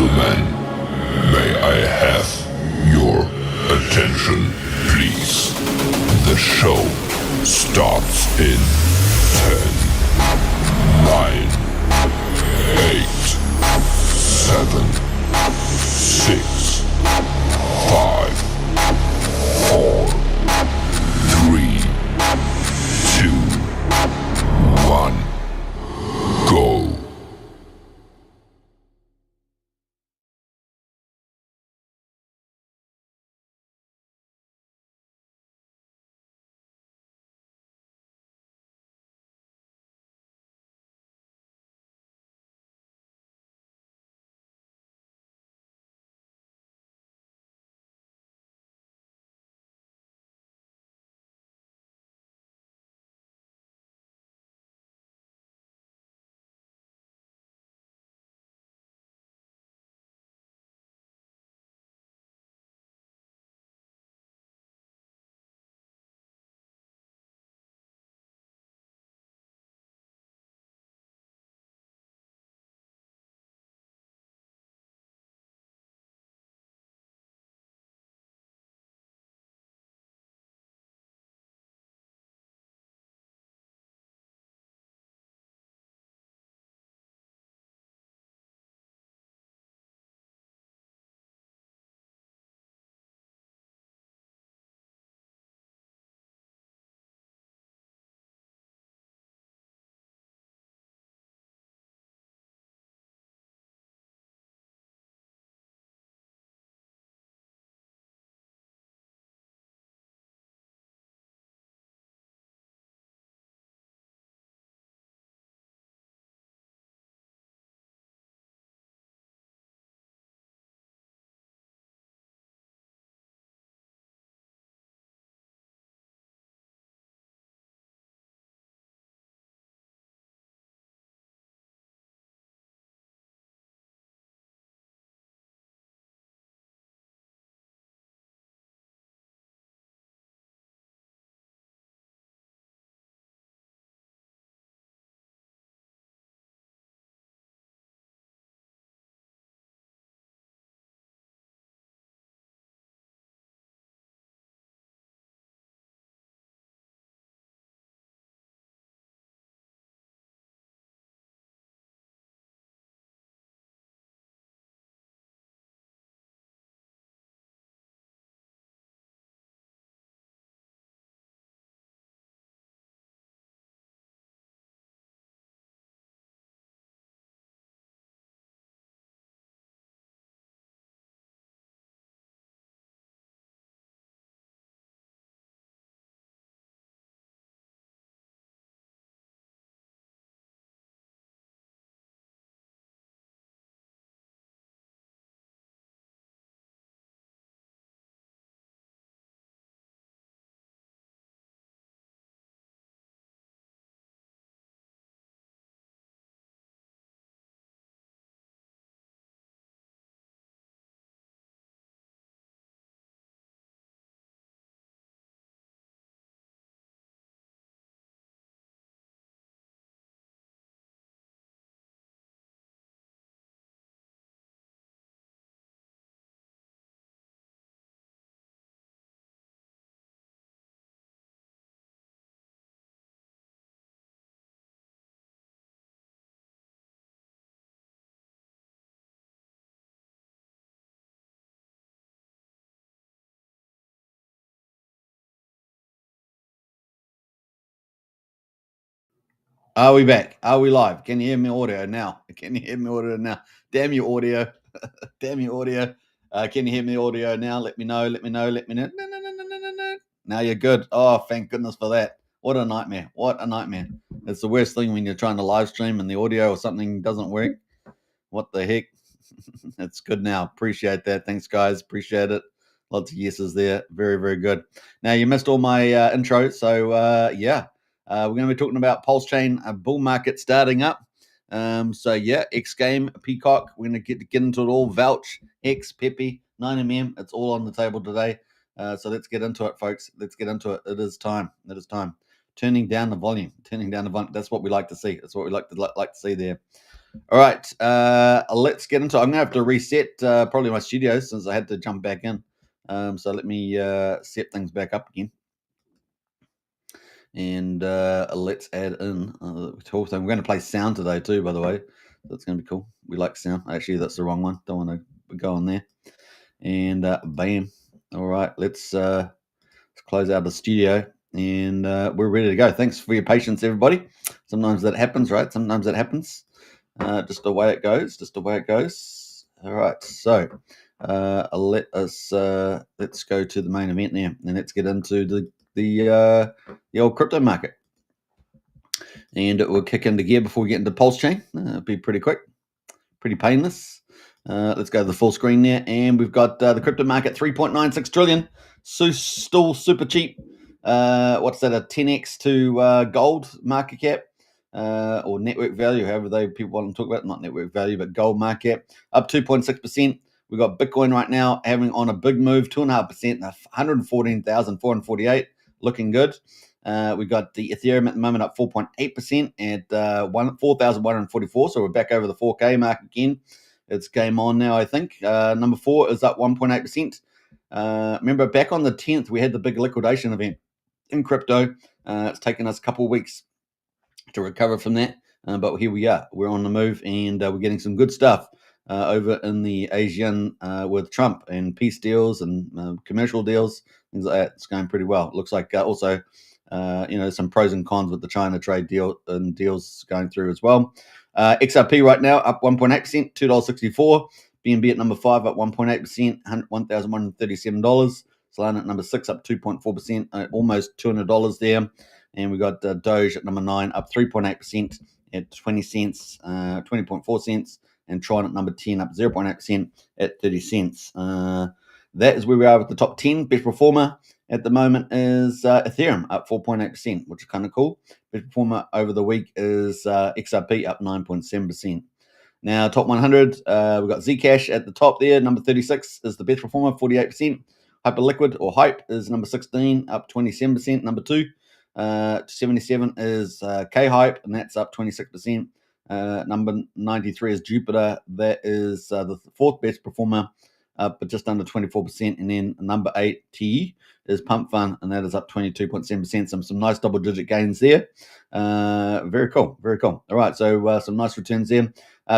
gentlemen, may I have your attention, please? The show starts in 10, 9, 8, 7, 6, 5, 4, 3, 2, 1, go. Are we back? Are we live? Can you hear me audio now? Can you hear me audio now? Damn you audio. Damn you audio. Can you hear me audio now? Let me know. Let me know. Let me know. No. Now you're good. Oh, thank goodness for that. What a nightmare. What a nightmare. It's the worst thing when you're trying to live stream and the audio or something doesn't work. What the heck? It's good now. Appreciate that. Thanks, guys. Appreciate it. Lots of yeses there. Very, very good. Now, you missed all my intro. So, yeah. We're going to be talking about PulseChain bull market starting up. So yeah, XGame, PCock. We're going to get into it all. Vouch, X, Pepe, 9mm. It's all on the table today. So let's get into it, folks. Let's get into it. It is time. It is time. Turning down the volume. Turning down the volume. That's what we like to see. That's what we like to see there. All right, let's get into. I'm gonna have to reset probably my studio since I had to jump back in. So let me set things back up again, and let's add in the whole thing. We're going to play sound today too, by the way. That's going to be cool. We like sound. Actually, that's the wrong one. Don't want to go on there. And bam. All right, let's close out the studio, and we're ready to go. Thanks for your patience, everybody. Sometimes that happens, right? Sometimes that happens. Just the way it goes. Just the way it goes. All right. So let's go to the main event now, and let's get into the old crypto market. And it will kick into gear before we get into PulseChain. It'll be pretty quick, pretty painless. Let's go to the full screen there, and we've got the crypto market 3.96 trillion. Still super cheap. What's that? A 10x to gold market cap. Or network value, however people want to talk about it. Not network value, but gold market cap up 2.6%. We've got Bitcoin right now having on a big move, 2.5%, 114,448, looking good. We got the Ethereum at the moment up 4.8% at 4,144. So we're back over the 4K mark again. It's game on now, I think. Number 4 is up 1.8%. Remember, back on the 10th, we had the big liquidation event in crypto. It's taken us a couple of weeks to recover from that. But here we are. We're on the move, and we're getting some good stuff over in the Asian with Trump and peace deals and commercial deals, things like that. It's going pretty well. It looks like also, some pros and cons with the China trade deal and deals going through as well. XRP right now up 1.8%, $2.64. BNB at number 5 up 1.8%, $1,137. Solana at number 6 up 2.4%, almost $200 there. And we got Doge at number 9 up 3.8% at 20 cents, 20.4 cents. And Tron at number 10 up 0.8% at 30 cents. That is where we are with the top 10. Best performer at the moment is Ethereum up 4.8%, which is kind of cool. Best performer over the week is XRP up 9.7%. Now, top 100, we've got Zcash at the top there. Number 36 is the best performer, 48%. Hyperliquid or Hype is number 16, up 27%. Number 2, 77 is K-Hype, and that's up 26%. Number 93 is Jupiter. That is the fourth best performer, but just under 24%. And then number 8, T, is Pump Fun, and that is up 22.7%. Some nice double-digit gains there. Very cool, very cool. All right, so some nice returns there.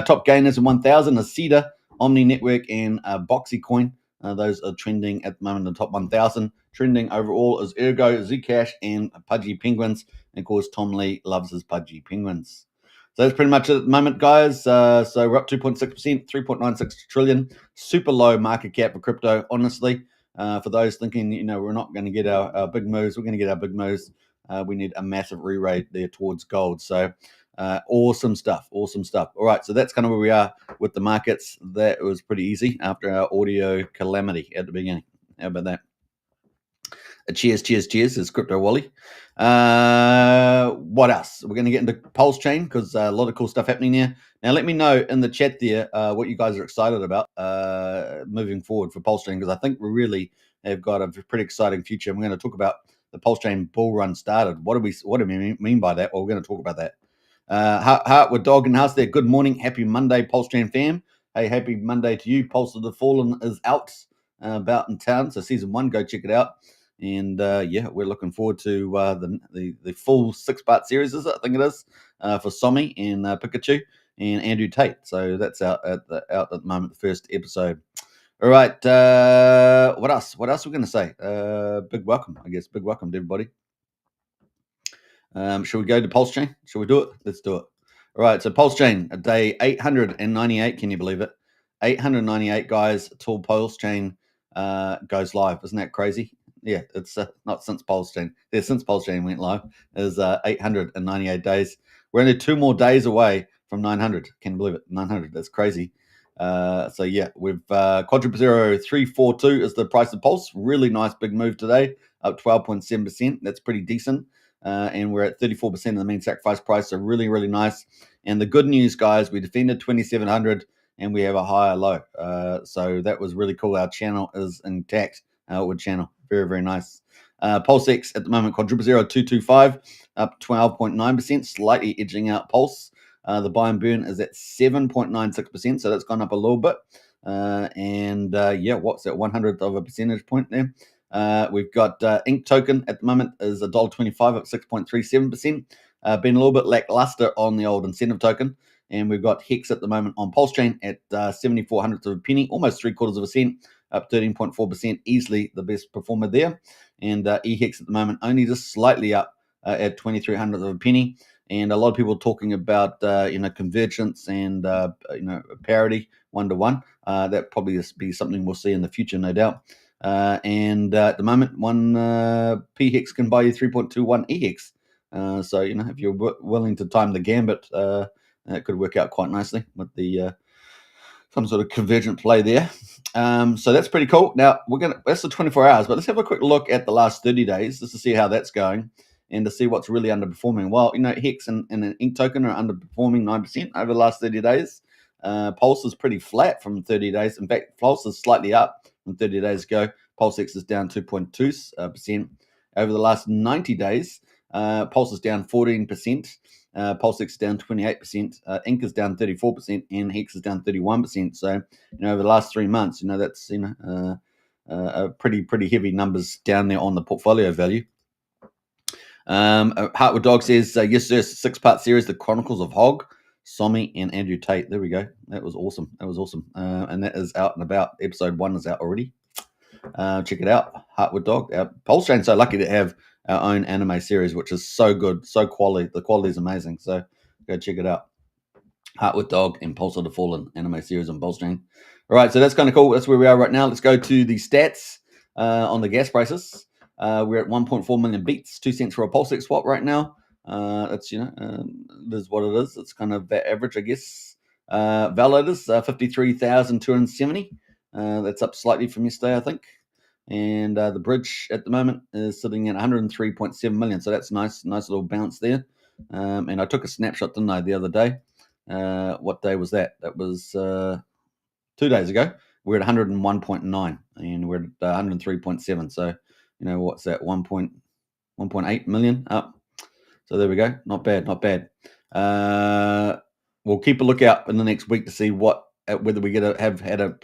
Top gainers in 1,000 is Cedar, Omni Network, and Boxy Coin. Those are trending at the moment in the top 1,000. Trending overall is Ergo, Zcash, and Pudgy Penguins. And of course, Tom Lee loves his Pudgy Penguins. So that's pretty much it at the moment, guys. So we're up 2.6%, 3.96 trillion. Super low market cap for crypto, honestly. For those thinking, we're not going to get our big moves, we're going to get our big moves. We need a massive re-rate there towards gold. So awesome stuff. All right, so that's kind of where we are with the markets. That was pretty easy after our audio calamity at the beginning. How about that? Cheers, is Crypto Wally. What else? We're going to get into PulseChain because a lot of cool stuff happening there. Now, let me know in the chat there what you guys are excited about moving forward for PulseChain, because I think we really have got a pretty exciting future. I'm going to talk about the PulseChain bull run started. What do we mean by that? Well, we're going to talk about that. Heart with Dog and House there. Good morning. Happy Monday, PulseChain fam. Hey, happy Monday to you. Pulse of the Fallen is out about in town. So season 1, go check it out. And we're looking forward to the full 6-part series, is it? I think it is, for Somi and Pikachu and Andrew Tate. So that's out at the moment, the first episode. All right. What else? What else are we going to say? Big welcome, I guess. Big welcome to everybody. Should we go to PulseChain? Should we do it? Let's do it. All right. So PulseChain, day 898. Can you believe it? 898, guys, till PulseChain goes live. Isn't that crazy? Yeah, it's not since PulseChain. Yeah, since PulseChain went live, is 898 days. We're only 2 more days away from 900. Can you believe it? 900. That's crazy. So yeah, we've quadruple 0342 is the price of Pulse. Really nice big move today, up 12.7%. That's pretty decent. And we're at 34% of the mean sacrifice price. So really, really nice. And the good news, guys, we defended 2,700 and we have a higher low. So that was really cool. Our channel is intact. Outward channel. Very, very nice. PulseX at the moment, quadruple 0225, up 12.9%, slightly edging out Pulse. The buy and burn is at 7.96%, so that's gone up a little bit. What's that 100th of a percentage point there? We've got Ink token at the moment is $1.25 at 6.37%. Been a little bit lackluster on the old incentive token. And we've got Hex at the moment on PulseChain at 74 hundredths of a penny, almost 3/4 of a cent, up 13.4%, easily the best performer there. And eHex at the moment only just slightly up at 23 hundredths of a penny. And a lot of people talking about convergence and parity 1-to-1. That probably be something we'll see in the future, no doubt. At the moment, one PHEX can buy you 3.21 EHEX. So if you're willing to time the gambit, it could work out quite nicely with the some sort of convergent play there. So that's pretty cool. Now that's the 24 hours, but let's have a quick look at the last 30 days just to see how that's going and to see what's really underperforming. Well, Hex and an Ink token are underperforming 9% over the last 30 days. Pulse is pretty flat from 30 days. In fact, Pulse is slightly up from 30 days ago. PulseX is down 2.2%. Over the last 90 days, Pulse is down 14%. PulseX is down 28%. Ink is down 34%, and Hex is down 31%. So, over the last 3 months, that's pretty heavy numbers down there on the portfolio value. Heartwood Dog says, yes, sir, 6-part series, The Chronicles of Hog, Somi, and Andrew Tate. There we go. That was awesome. And that is out and about. Episode 1 is out already. Check it out. Heartwood Dog. PulseChain's so lucky to have our own anime series, which is so good, so quality. The quality is amazing. So go check it out. Heartwood Dog and Pulse of the Fallen anime series on PulseChain. All right, so that's kind of cool. That's where we are right now. Let's go to the stats on the gas prices. We're at 1.4 million beats, 2 cents for a PulseX swap right now. That's it is what it is. It's kind of that average, I guess. Validators 53,270. That's up slightly from yesterday, I think. And the bridge at the moment is sitting at 103.7 million. So that's nice little bounce there. And I took a snapshot, didn't I, the other day? What day was that? That was 2 days ago. We're at 101.9 and we're at 103.7. So, what's that? 1.8 million up. So there we go. Not bad. We'll keep a lookout in the next week to see whether we have had a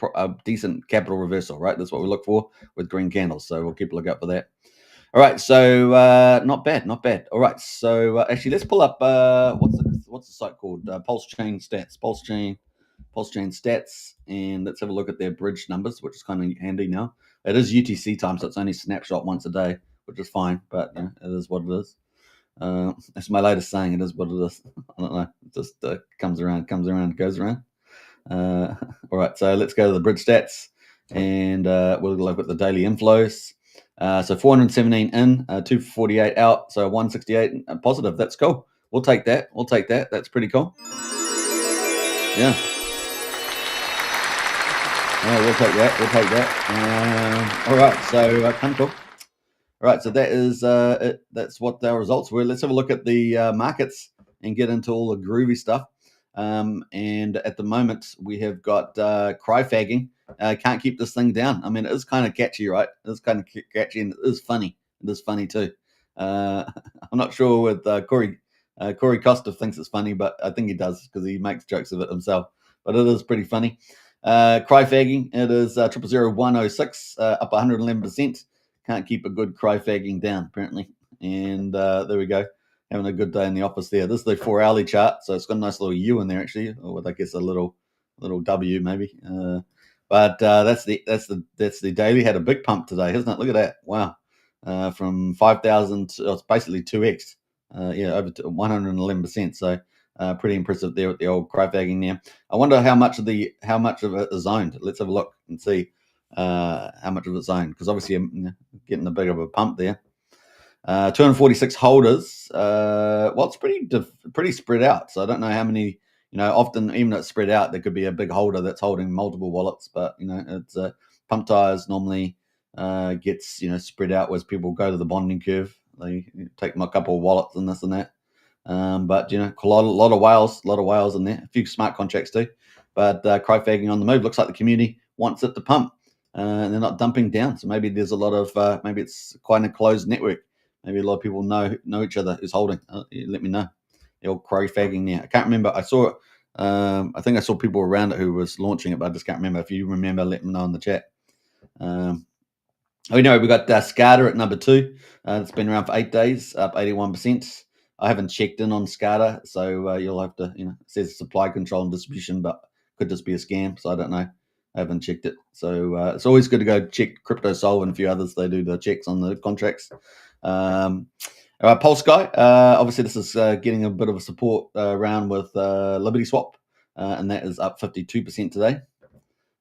decent capital reversal, right? That's what we look for with green candles. So we'll keep a lookout for that. All right. So not bad. All right. So actually, let's pull up what's the site called? PulseChain stats. PulseChain stats, and let's have a look at their bridge numbers, which is kind of handy now. It is UTC time, so it's only snapshot once a day, which is fine. But it is what it is. That's my latest saying. It is what it is. I don't know. It just comes around, goes around. All right, so let's go to the bridge stats, and we'll look at the daily inflows. So 417 in, 248 out, so 168 positive. That's cool. We'll take that. That's pretty cool. Yeah. We'll take that. All right, so kind of cool. All right, so that is it. That's what our results were. Let's have a look at the markets and get into all the groovy stuff. And at the moment, we have got cry fagging. Can't keep this thing down. I mean, it is kind of catchy, right? It is kind of catchy, and it is funny. It is funny too. I'm not sure with Corey. Corey Costa thinks it's funny, but I think he does because he makes jokes of it himself. But it is pretty funny. Cry fagging. It is 000106, up 111%. Can't keep a good cry fagging down, apparently. And there we go. Having a good day in the office there. This is the 4-hourly chart, so it's got a nice little U in there actually, or with I guess a little W maybe. But that's the daily. Had a big pump today, hasn't it? Look at that! Wow, from 5,000 to it's basically 2x. Over to 111%. So pretty impressive there with the old cry fagging there. I wonder how much of it is owned. Let's have a look and see how much of it's owned, because obviously I'm getting a bit of a pump there. 246 holders. Well, it's pretty spread out. So I don't know how many. Often even though it's spread out, there could be a big holder that's holding multiple wallets. But it's pump tires normally gets spread out as people go to the bonding curve. They take a couple of wallets and this and that. But a lot of whales in there. A few smart contracts too. But cry fagging on the move. Looks like the community wants it to pump. And they're not dumping down. So maybe there's a lot of maybe it's quite a closed network. Maybe a lot of people know each other who's holding. Let me know. the old crow fagging there. I can't remember. I saw it. I think I saw people around it who was launching it, but I just can't remember. If you remember, let me know in the chat. We got SCADA at number 2. It's been around for 8 days, up 81%. I haven't checked in on SCADA, so you'll have to, it says supply control and distribution, but could just be a scam, so I don't know. I haven't checked it. So it's always good to go check CryptoSolve and a few others. They do the checks on the contracts. Pulse Guy, obviously this is getting a bit of a support round with Liberty Swap, and that is up 52% today.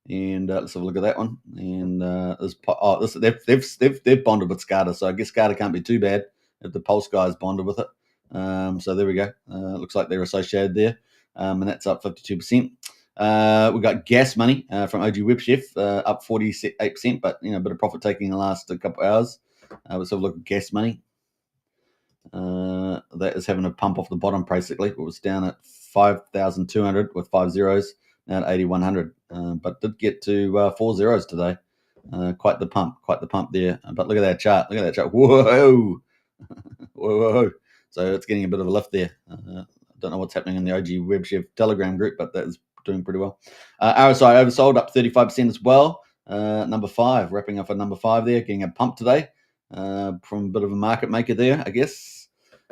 And let's have a look at that one. And they've bonded with SCADA, so I guess SCADA can't be too bad if the Pulse Guys bonded with it. So there we go. Looks like they're associated there, and that's up 52%. We got Gas Money from OG Web Chef up 48%, but a bit of profit taking in the last couple of hours. Let's have a look at Gas Money. That is having a pump off the bottom basically. It was down at 5,200 with 5 zeros, now at 8,100, but did get to 4 zeros today. Quite the pump there. But look at that chart. Whoa. Whoa. So it's getting a bit of a lift there. I don't know what's happening in the OG Web Chef Telegram group, but that is doing pretty well. RSI oversold up 35% as well. Number 5, wrapping up at number 5 there, getting a pump today from a bit of a market maker there, I guess.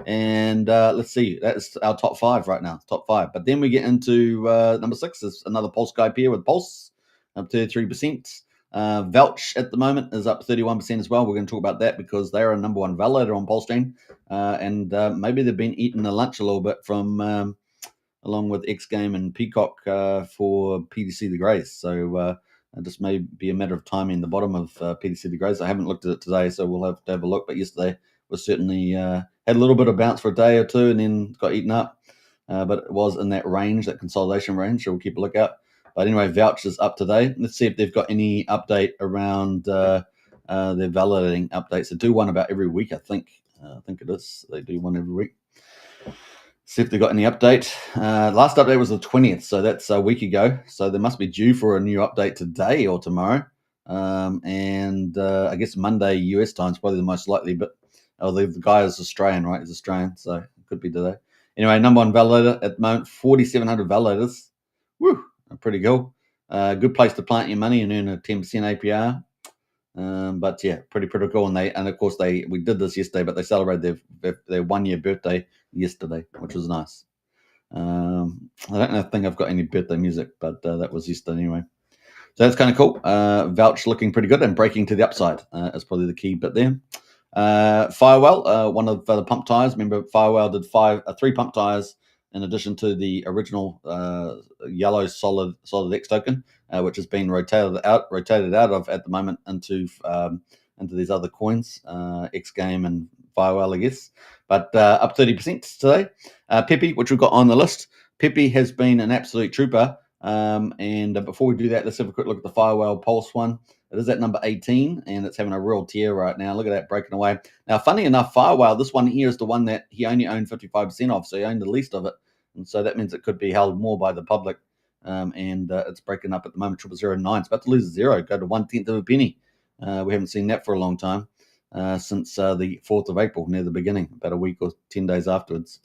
And let's see, that's our top 5 right now, top 5. But then we get into number 6 is another Pulse guy pair with Pulse, up 33%. Vouch at the moment is up 31% as well. We're going to talk about that because they are a number 1 validator on PulseChain, and maybe they've been eating the lunch a little bit from along with XGame and PCock for PDC the Grays. So it just may be a matter of timing the bottom of PDC the Grays. I haven't looked at it today, so we'll have to have a look. But yesterday was certainly had a little bit of bounce for a day or two and then got eaten up. But it was in that range, that consolidation range, so we'll keep a lookout. But anyway, Vouch is up today. Let's see if they've got any update around their validating updates. They do one about every week, I think. I think it is. They do one every week. See if they got any update. Last update was the 20th, so that's a week ago. So they must be due for a new update today or tomorrow. And I guess Monday US time is probably the most likely. But the guy is Australian, right? He's Australian, so it could be today. Anyway, number 1 validator at the moment, 4,700 validators. Woo, pretty cool. Good place to plant your money and earn a 10% APR. But yeah, pretty cool. And of course we did this yesterday, but they celebrated their 1-year birthday yesterday, which was nice. I don't think I've got any birthday music, but that was yesterday anyway. So that's kind of cool. Vouch looking pretty good and breaking to the upside is probably the key bit there. Firewell, one of the pump tires. Remember, Firewell did 3 pump tires in addition to the original yellow solid X token, which has been rotated out of at the moment into these other coins, XGame and Firewell, I guess. But up 30% today. Pepe, which we've got on the list. Pepe has been an absolute trooper. And before we do that, let's have a quick look at the Firewell Pulse one. It is at number 18, and it's having a real tear right now. Look at that, breaking away. Now, funny enough, Firewell, this one here is the one that he only owned 55% of, so he owned the least of it. And so that means it could be held more by the public. And it's breaking up at the moment, 0009. It's about to lose a 0, go to 1/10 of a penny. We haven't seen that for a long time, since the 4th of April, near the beginning, about a week or 10 days afterwards.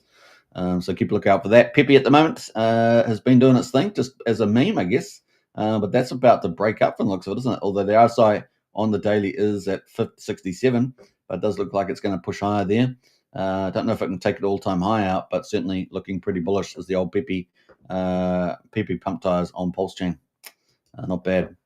So keep a look out for that. Pepe at the moment has been doing its thing, just as a meme, I guess. But that's about to break up from the looks of it, isn't it? Although the RSI on the daily is at 67, but it does look like it's going to push higher there. I don't know if it can take an all-time high out, but certainly looking pretty bullish as the old Pepe pump tires on PulseChain. Not bad.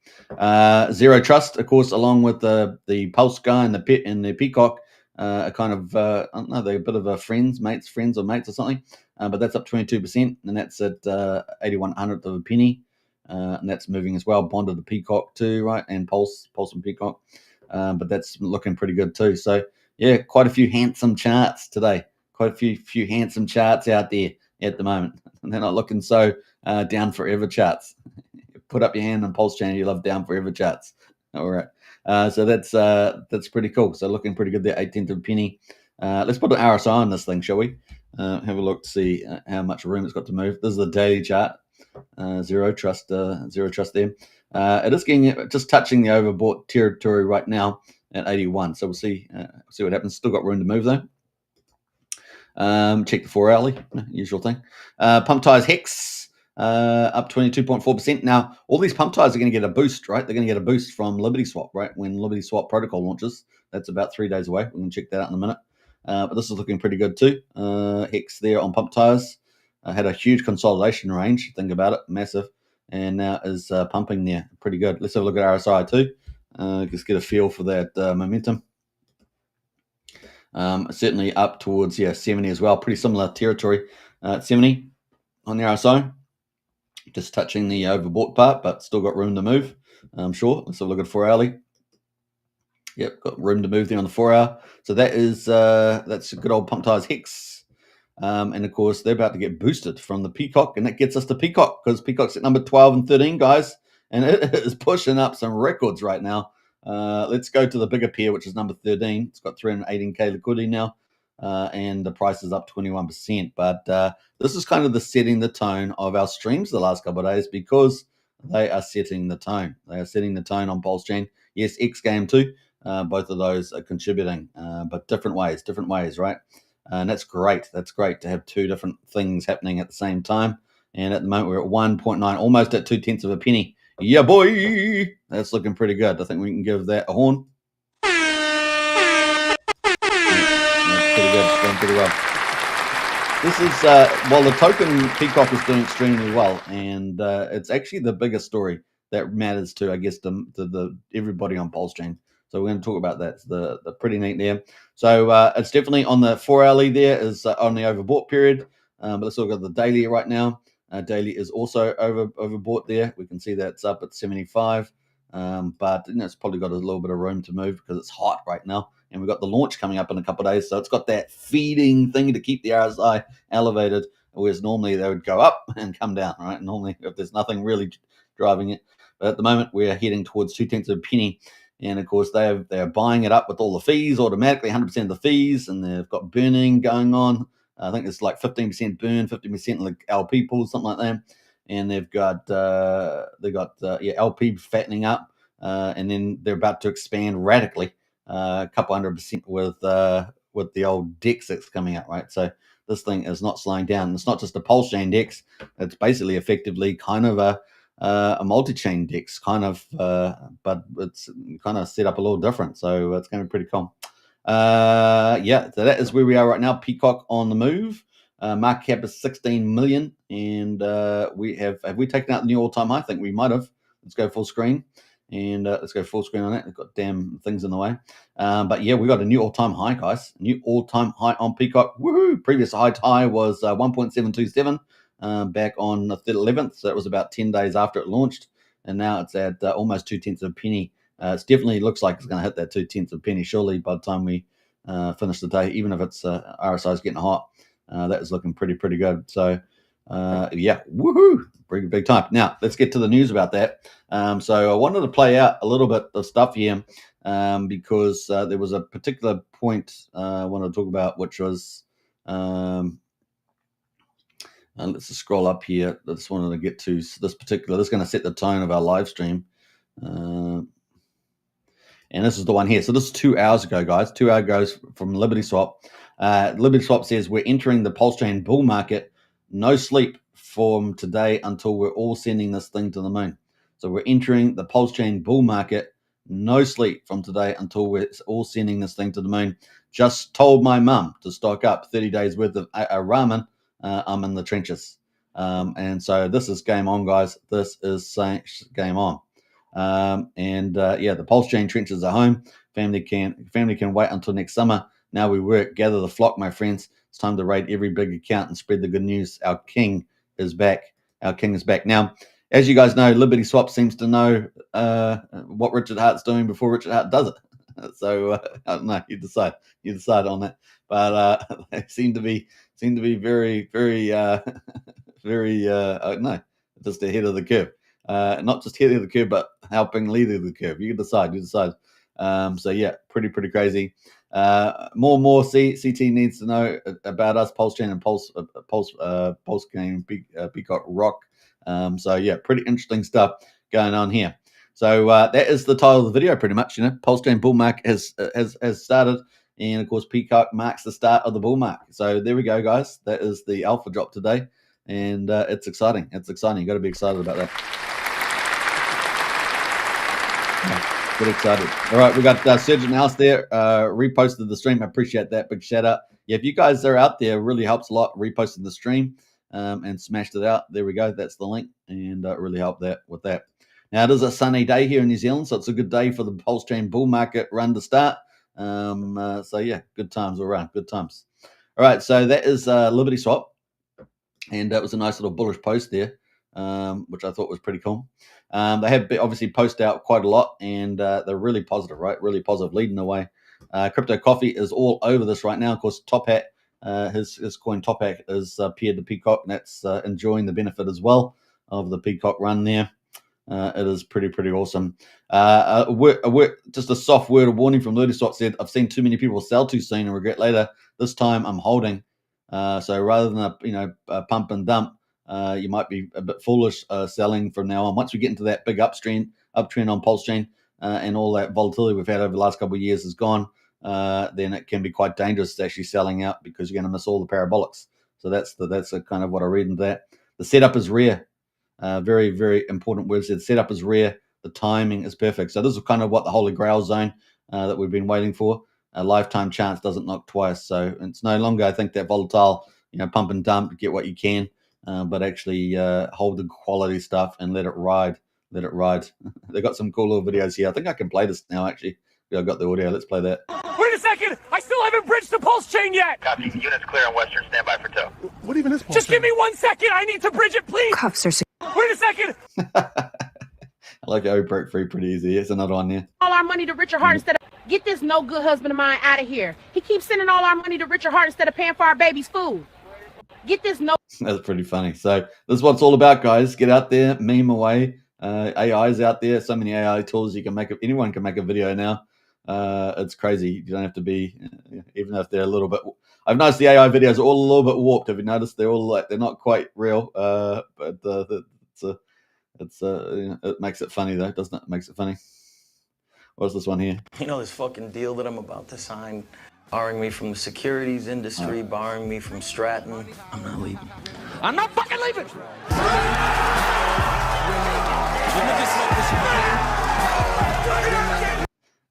Zero Trust, of course, along with the Pulse guy and the Peacock, are kind of I don't know, they're a bit of a friends or mates or something. But that's up 22%, and that's at 81/100th of a penny. And that's moving as well. Bonded to Peacock too, right? And Pulse and Peacock. But that's looking pretty good too. So yeah, quite a few handsome charts today. Quite a few handsome charts out there at the moment. And they're not looking so down forever charts. Put up your hand on PulseChain. You love down forever charts. All right. So that's pretty cool. So looking pretty good there. 18th of a penny. Let's put an RSI on this thing, shall we? Have a look to see how much room it's got to move. This is the daily chart. Zero trust there. It is getting just touching the overbought territory right now at 81. So we'll see what happens. Still got room to move though. Check the 4 hourly, usual thing. Pump ties Hex up 22.4%. Now, all these pump ties are going to get a boost, right? They're going to get a boost from Liberty Swap, right? When Liberty Swap protocol launches, that's about 3 days away. We can check that out in a minute. But this is looking pretty good too. Hex there on pump ties had a huge consolidation range. Think about it, massive, and now is pumping there pretty good. Let's have a look at RSI too. Just get a feel for that momentum. Certainly up towards 70 as well. Pretty similar territory. 70 on the RSI. Just touching the overbought part, but still got room to move. I'm sure. Let's have a look at 4 hourly. Yep, got room to move there on the 4 hour. So that is that's a good old pump ties Hex. And of course, they're about to get boosted from the PCock, and that gets us to PCock because PCock's at number 12 and 13, guys, and it is pushing up some records right now. Let's go to the bigger pair, which is number 13. It's got 318k liquidity now, and the price is up 21%. But this is kind of the setting the tone of our streams the last couple of days because they are setting the tone. They are setting the tone on PulseChain. Yes, XGame too. Both of those are contributing, but different ways, right? And that's great. That's great to have two different things happening at the same time. And at the moment, we're at 1.9, almost at 0.2 of a penny. Yeah, boy. That's looking pretty good. I think we can give that a horn. Yeah, that's pretty good. It's going pretty well. This is, well, the token PCock is doing extremely well. And it's actually the biggest story that matters to, I guess, the everybody on PulseChain. So we're going to talk about that. It's the pretty neat there. So it's definitely on the 4 hourly there is on the overbought period. But let's look at the daily right now. Daily is also overbought there. We can see that's up at 75. But it's probably got a little bit of room to move because it's hot right now. And we've got the launch coming up in a couple of days. So it's got that feeding thing to keep the RSI elevated, whereas normally they would go up and come down, right? Normally, if there's nothing really driving it. But at the moment, we're heading towards 0.2 of a penny. And of course, they're buying it up with all the fees automatically, 100% of the fees, and they've got burning going on. I think it's like 15% burn, 50% like LP pools, something like that. And they've got LP fattening up, and then they're about to expand radically, a couple 100% with the old DEX that's coming out, right? So this thing is not slowing down. It's not just a PulseChain DEX; it's basically effectively kind of a multi-chain DEX kind of, but it's kind of set up a little different. So it's going to be pretty cool. So that is where we are right now. PCock on the move. Market cap is 16 million, and we have we taken out the new all-time high? I think we might have. Let's go full screen, and let's go full screen on that. We've got damn things in the way, but yeah, we got a new all-time high, guys. New all-time high on PCock. Woohoo! Previous high was 1.727. Back on the 11th, so it was about 10 days after it launched, and now it's at almost 0.2 of a penny. It definitely looks like it's going to hit that 0.2 of a penny surely by the time we finish the day, even if it's RSI is getting hot. That is looking pretty good. So woohoo, big time. Now let's get to the news about that. So I wanted to play out a little bit of stuff here because there was a particular point I wanted to talk about, which was let's just scroll up here. I just wanted to get to this particular. This is going to set the tone of our live stream. And this is the one here. So this is 2 hours ago, guys. 2 hours ago from Liberty Swap. Liberty Swap says we're entering the PulseChain bull market. No sleep from today until we're all sending this thing to the moon. So we're entering the PulseChain bull market. No sleep from today until we're all sending this thing to the moon. Just told my mum to stock up 30 days worth of ramen. I'm in the trenches. And so this is game on, guys. This is game on. The PulseChain trenches are home. Family can wait until next summer. Now we work. Gather the flock, my friends. It's time to raid every big account and spread the good news. Our king is back. Now, as you guys know, Liberty Swap seems to know what Richard Hart's doing before Richard Hart does it. So I don't know. You decide on that. But they seem to be very just ahead of the curve. Not just ahead of the curve, but helping lead the curve. You decide. So yeah, pretty crazy. More CT needs to know about us, PulseChain and PulseChain, PCock Rock. So yeah, pretty interesting stuff going on here. So that is the title of the video, pretty much. PulseChain bull market has started. And of course, PCock marks the start of the bull market. So there we go, guys. That is the alpha drop today. And it's exciting. It's exciting. You've got to be excited about that. Yeah, get excited. All right, we got Surgeon House there. Reposted the stream. I appreciate that. Big shout out. Yeah, if you guys are out there, it really helps a lot. Reposting the stream and smashed it out. There we go. That's the link. And it really helped that with that. Now, it is a sunny day here in New Zealand, so it's a good day for the PulseChain bull market run to start. So, yeah, good times all around. Good times. All right, so that is Liberty Swap. And that was a nice little bullish post there, which I thought was pretty cool. They have obviously posted out quite a lot, and they're really positive, right? Really positive, leading the way. Crypto Coffee is all over this right now. Of course, Top Hat, his coin Top Hat is paired to PCock, and that's enjoying the benefit as well of the PCock run there. It is pretty awesome. Just a soft word of warning from LudiSwap said, I've seen too many people sell too soon and regret later. This time I'm holding. So rather than a pump and dump, you might be a bit foolish selling from now on. Once we get into that big uptrend on PulseChain and all that volatility we've had over the last couple of years is gone, then it can be quite dangerous actually selling out because you're going to miss all the parabolics. So that's kind of what I read into that. The setup is rare. Very, very important words. The setup is rare. The timing is perfect. So this is kind of what the holy grail zone that we've been waiting for. A lifetime chance doesn't knock twice. So it's no longer, I think, that volatile, pump and dump, get what you can, but actually hold the quality stuff and let it ride. Let it ride. They got some cool little videos here. I think I can play this now, actually. I've got the audio. Let's play that. Wait a second! I still haven't bridged the PulseChain yet! Copy. Units clear on Western. Stand by for tow. What even is PulseChain? Just give me 1 second! I need to bridge it, please! Cuffs are Wait a second! I like how he broke free pretty easy. It's another one there. All our money to Richard Hart instead of get this no good husband of mine out of here. He keeps sending all our money to Richard Hart instead of paying for our baby's food. Get this no. That's pretty funny. So this is what it's all about, guys. Get out there, meme away. AI's out there. So many AI tools you can make. Anyone can make a video now. It's crazy. You don't have to be, even if they're a little bit. I've noticed the AI videos are all a little bit warped. Have you noticed? They're all they're not quite real. But it makes it funny though, doesn't it? It makes it funny. What's this one here? You know this fucking deal that I'm about to sign, barring me from the securities industry, barring me from Stratton. I'm not leaving. I'm not fucking leaving!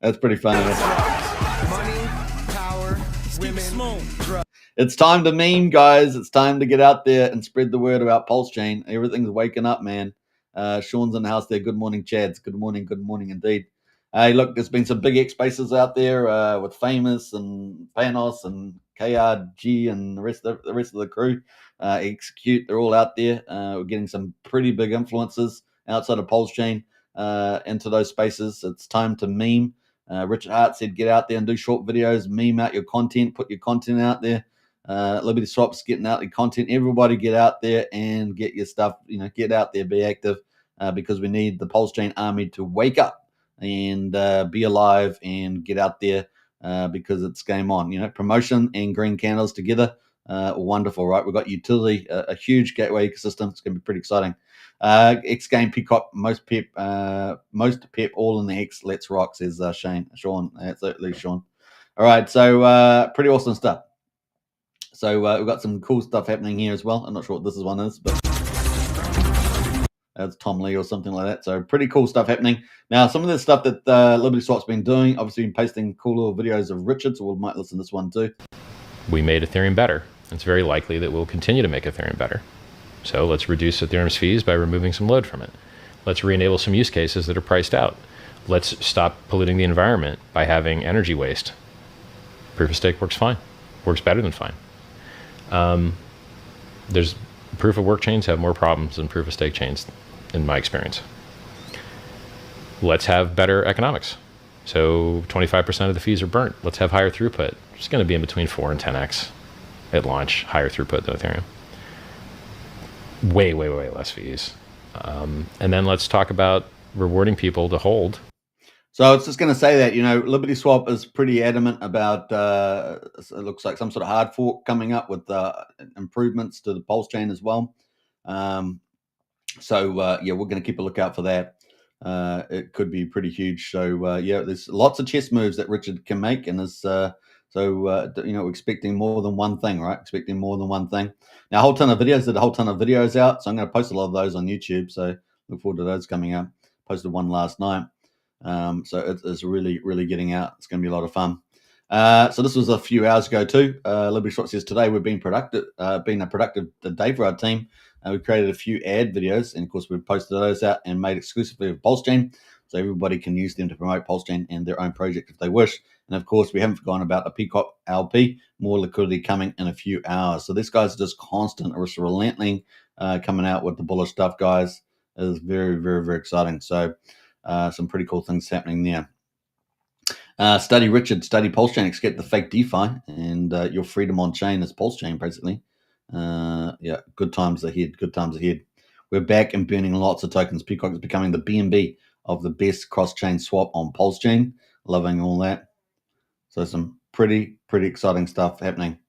That's pretty funny. Money, power, women, It's time to meme, guys. It's time to get out there and spread the word about PulseChain. Everything's waking up, man. Sean's in the house there. Good morning, Chads. Good morning indeed. Hey, look, there's been some big X spaces out there with Famous and Panos and KRG and the rest of the crew. Execute, they're all out there. We're getting some pretty big influences outside of PulseChain into those spaces. It's time to meme. Richard Hart said, get out there and do short videos, meme out your content, put your content out there. Liberty Swap's getting out your content. Everybody get out there and get your stuff, get out there, be active, because we need the PulseChain army to wake up and be alive and get out there because it's game on. Promotion and green candles together, wonderful, right? We've got utility, a huge gateway ecosystem. It's going to be pretty exciting. XGame, PCock, most Pep, all in the X. Let's rock, says Sean. Absolutely, Sean. All right, so pretty awesome stuff. So we've got some cool stuff happening here as well. I'm not sure what this one is, but that's Tom Lee or something like that. So pretty cool stuff happening. Now, some of the stuff that Liberty Swap's been doing, obviously been pasting cool little videos of Richard, so we might listen to this one too. We made Ethereum better. It's very likely that we'll continue to make Ethereum better. So let's reduce Ethereum's fees by removing some load from it. Let's re-enable some use cases that are priced out. Let's stop polluting the environment by having energy waste. Proof of stake works fine. Works better than fine. There's proof of work chains have more problems than proof of stake chains, in my experience. Let's have better economics. So 25% of the fees are burnt. Let's have higher throughput. It's going to be in between 4 and 10x at launch, higher throughput than Ethereum. Way less fees. And then let's talk about rewarding people to hold. So I was just going to say that, Liberty Swap is pretty adamant about, it looks like some sort of hard fork coming up with improvements to the PulseChain as well. So we're going to keep a lookout for that. It could be pretty huge. So, there's lots of chess moves that Richard can make, and there's So, we're expecting more than one thing, right? Expecting more than one thing. Now, a whole ton of videos, did a whole ton of videos out. So I'm going to post a lot of those on YouTube. So look forward to those coming out. Posted one last night. So it's really, really getting out. It's going to be a lot of fun. So this was a few hours ago too. Liberty Swap says today we've been productive, been a productive day for our team. We created a few ad videos, and of course we've posted those out and made exclusively of PulseChain, so everybody can use them to promote PulseChain and their own project if they wish. And of course, we haven't forgotten about the PCock LP. More liquidity coming in a few hours. So this guy's just constant, or relentless, coming out with the bullish stuff, guys. It is very, very, very exciting. So some pretty cool things happening there. Study Richard, study PulseChain, escape the fake DeFi, and your freedom on chain is PulseChain, basically. Yeah, good times ahead. Good times ahead. We're back and burning lots of tokens. PCock is becoming the BNB of the best cross-chain swap on PulseChain. Loving all that. So some pretty exciting stuff happening.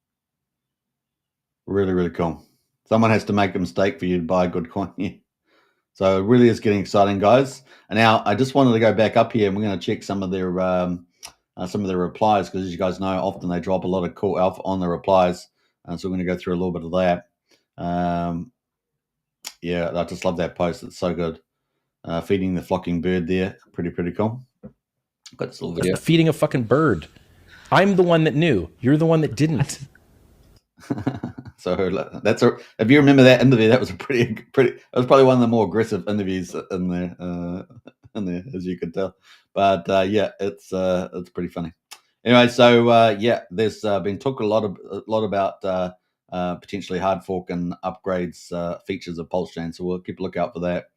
Really, really cool. Someone has to make a mistake for you to buy a good coin. Yeah. So it really is getting exciting, guys. And now I just wanted to go back up here, and we're going to check some of their replies, because as you guys know, often they drop a lot of cool alpha on the replies. So we're going to go through a little bit of that. Yeah, I just love that post. It's so good. Feeding the flocking bird there. Pretty cool. Got this little video. Feeding a fucking bird. I'm the one that knew. You're the one that didn't. So if you remember that interview, that was a pretty. It was probably one of the more aggressive interviews in there, as you could tell. But yeah, it's pretty funny. Anyway, so yeah, there's been talked a lot about potentially hard fork and upgrades features of PulseChain. So we'll keep a lookout for that.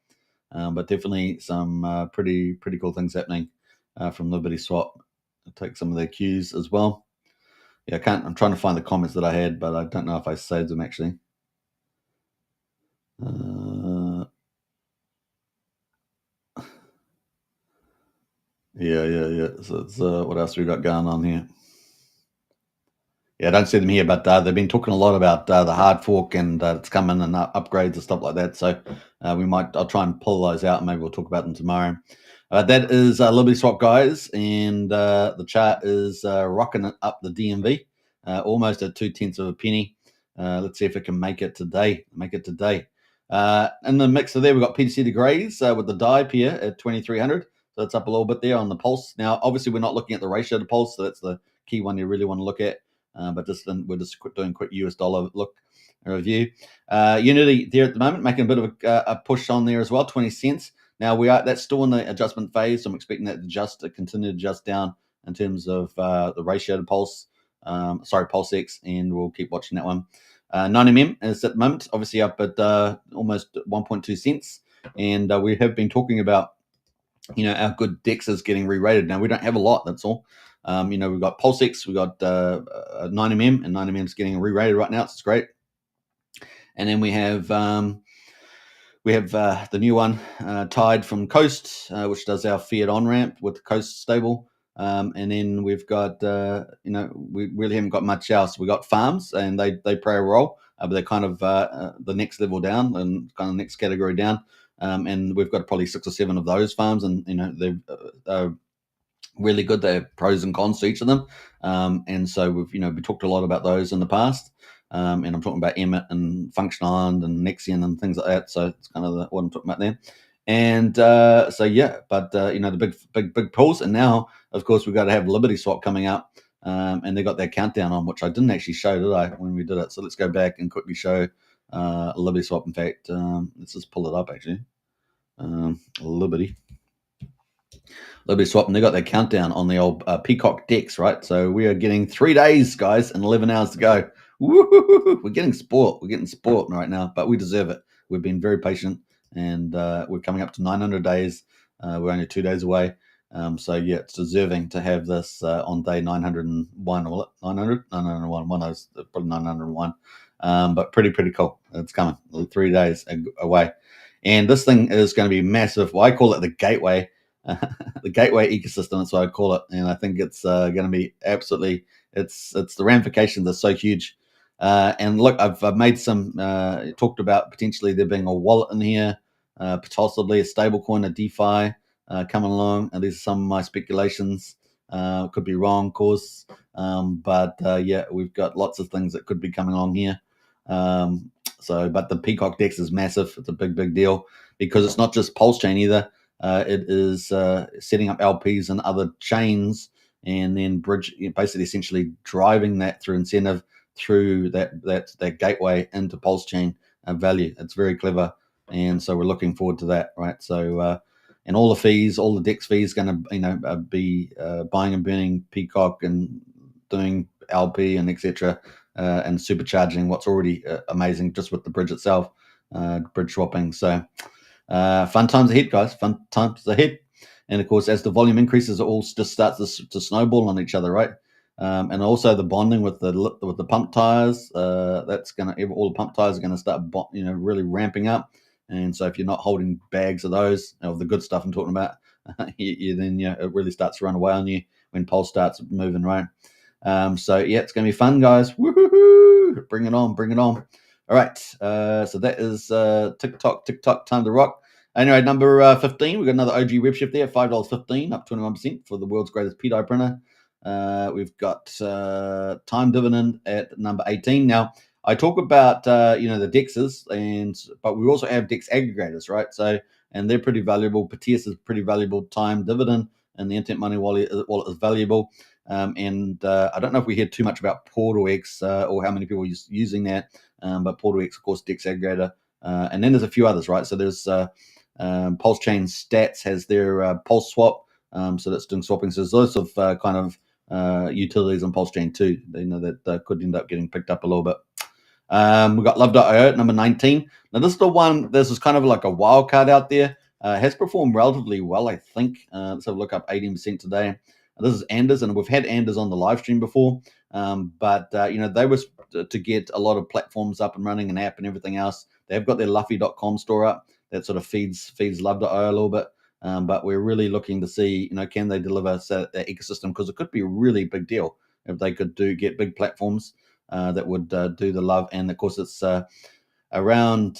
But definitely some pretty cool things happening from Liberty Swap. I'll take some of their cues as well. Yeah, I'm trying to find the comments that I had, but I don't know if I saved them actually. Yeah. So it's, what else we got going on here? Yeah, I don't see them here, but they've been talking a lot about the hard fork, and it's coming, and upgrades and stuff like that. So I'll try and pull those out, and maybe we'll talk about them tomorrow. That is Liberty Swap, guys, and the chart is rocking it up the DMV, almost at 0.2 of a penny. Let's see if it can make it today. In the mix of there, we've got PTC de Grays with the dive here at 2,300. So it's up a little bit there on the pulse. Now, obviously, we're not looking at the ratio to pulse, so that's the key one you really want to look at. But we're just doing a quick US dollar look review. Unity there at the moment, making a bit of a push on there as well, 20 cents. Now that's still in the adjustment phase, so I'm expecting that to continue to adjust down in terms of the ratio to pulse. PulseX, and we'll keep watching that one. 9mm is at the moment obviously up at almost 1.2 cents, and we have been talking about our good DEX is getting re-rated. Now we don't have a lot, that's all. We've got PulseX, we've got 9mm, and 9mm is getting re-rated right now, so it's great. And then we have the new one, Tide from Coast, which does our fiat on-ramp with the Coast stable. And then we've got, we really haven't got much else. We got farms, and they play a role, but they're kind of the next level down and kind of next category down. And we've got probably 6 or 7 of those farms, and they're really good. They have pros and cons to each of them. And so we talked a lot about those in the past. And I'm talking about Emmet and Function Island and Nexion and things like that. So it's kind of what I'm talking about there. And so yeah, but the big pulls, and now of course we've got to have Liberty Swap coming up, and they got their countdown on, which I didn't actually show, did I, when we did it? So let's go back and quickly show Liberty Swap. In fact, let's just pull it up actually. Liberty Swap, and they got their countdown on the old PCock DEX, right? So we are getting 3 days, guys, and 11 hours to go. Woo-hoo-hoo-hoo. We're getting sport right now, but we deserve it. We've been very patient, and we're coming up to 900 days. We're only 2 days away. So yeah, it's deserving to have this on day 901, or 900? 901, one of those, probably 901. But pretty cool. It's coming, 3 days away. And this thing is going to be massive. Well, I call it the gateway, the gateway ecosystem. That's what I call it. And I think it's going to be absolutely, it's the ramifications are so huge. And look, I've made some, talked about potentially there being a wallet in here, possibly a stable coin, a DeFi coming along. And these are some of my speculations. Could be wrong, of course. But yeah, we've got lots of things that could be coming along here. But the PCock DEX is massive. It's a big deal because it's not just PulseChain either. It is setting up LPs and other chains, and then basically essentially driving that through incentive through that gateway into PulseChain value. It's very clever, and so we're looking forward to that, right? So and all the fees, all the DEX fees, going to be buying and burning PCock and doing LP and etc. And supercharging what's already amazing just with the bridge itself, bridge swapping. So fun times ahead, guys. Fun times ahead. And of course, as the volume increases, it all just starts to snowball on each other, right? And also the bonding with the pump tires. That's all the pump tires are going to start, really ramping up. And so if you're not holding bags of those, of the good stuff I'm talking about, it really starts to run away on you when Pulse starts moving, right? So yeah, it's going to be fun, guys. Woohoo! Bring it on. All right. So that is TikTok time to rock. Anyway, number 15, we've got another OG Redshift there, $5.15, up 21% for the world's greatest PDI printer. We've got time dividend at number 18. Now, I talk about the DEXs, but we also have DEX aggregators, right? So, and they're pretty valuable. Patias is pretty valuable. Time dividend and the Internet Money wallet is valuable. I don't know if we hear too much about PortalX or how many people are using that, but PortalX, of course, DEX aggregator, and then there's a few others, right? So there's PulseChain Stats has their Pulse Swap, so that's doing swapping. So there's lots of kind of utilities on PulseChain too. That could end up getting picked up a little bit. We've got Love.io at number 19. Now this is the one. This is kind of like a wild card out there. Has performed relatively well, I think. Let's have a look, up 18% today. This is Anders, and we've had Anders on the live stream before, but they were to get a lot of platforms up and running, an app and everything else. They've got their Luffy.com store up that sort of feeds Love.io a little bit, but we're really looking to see, can they deliver that ecosystem, because it could be a really big deal if they could get big platforms that would do the Love, and of course it's around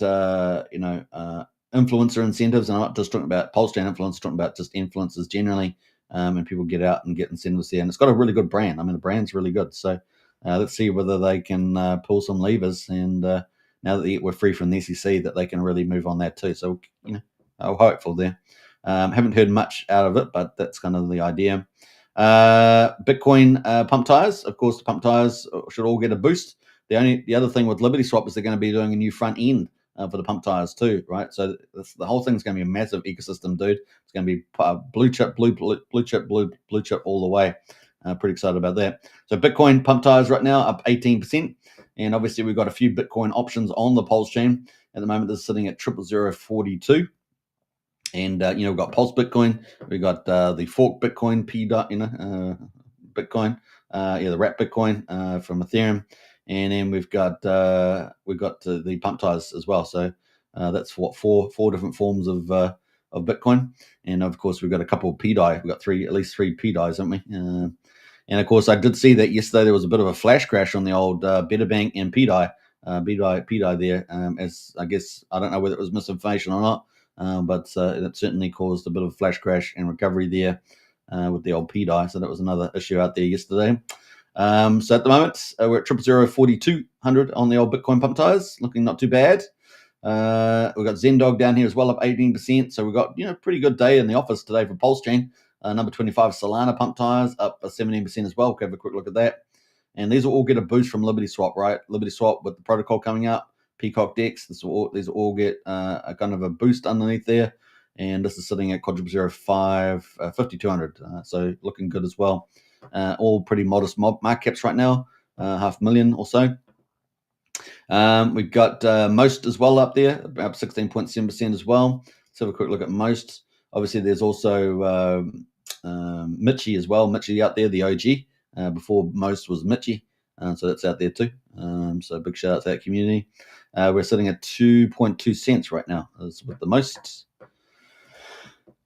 influencer incentives, and I'm not just talking about PulseChain influence, talking about just influencers generally. And people get out and get incentives there. And it's got a really good brand. I mean, the brand's really good. So let's see whether they can pull some levers. And now that we're free from the SEC, that they can really move on that too. So, I'm hopeful there. Haven't heard much out of it, but that's kind of the idea. Bitcoin pump tires. Of course, the pump tires should all get a boost. The other thing with Liberty Swap is they're going to be doing a new front end for the pump tires too, right? So the whole thing's going to be a massive ecosystem, dude. It's going to be blue chip all the way. Pretty excited about that. So Bitcoin pump tires right now up 18%, and obviously we've got a few Bitcoin options on the Pulse chain at the moment. This is sitting at 00042, and we've got Pulse Bitcoin, we've got the fork Bitcoin Bitcoin, the wrap Bitcoin from Ethereum. And then we've got the pump tires as well. So that's four different forms of Bitcoin. And of course we've got a couple of PDI. We've got at least three PDIs, haven't we? And of course I did see that yesterday there was a bit of a flash crash on the old Betterbank and PDI there. As I guess, I don't know whether it was misinformation or not, but it certainly caused a bit of a flash crash and recovery there with the old PDI. So that was another issue out there yesterday. So at the moment, we're at 0004200 on the old Bitcoin pump tires, looking not too bad. We've got Zendog down here as well, up 18%. So we've got pretty good day in the office today for PulseChain. Number 25 Solana pump tires up 17% as well. We'll have a quick look at that. And these will all get a boost from Liberty Swap, right? Liberty Swap with the protocol coming up, PCock DEX. These will all get a kind of a boost underneath there. And this is sitting at 5200. So looking good as well. All pretty modest market caps right now, $500,000 or so. We've got Most as well up there, about 16.7% as well. Let's have a quick look at Most. Obviously, there's also Mitchie as well. Mitchie out there, the OG. Before Most was Mitchie, so that's out there too. So big shout out to that community. We're sitting at 2.2 cents right now with the Most.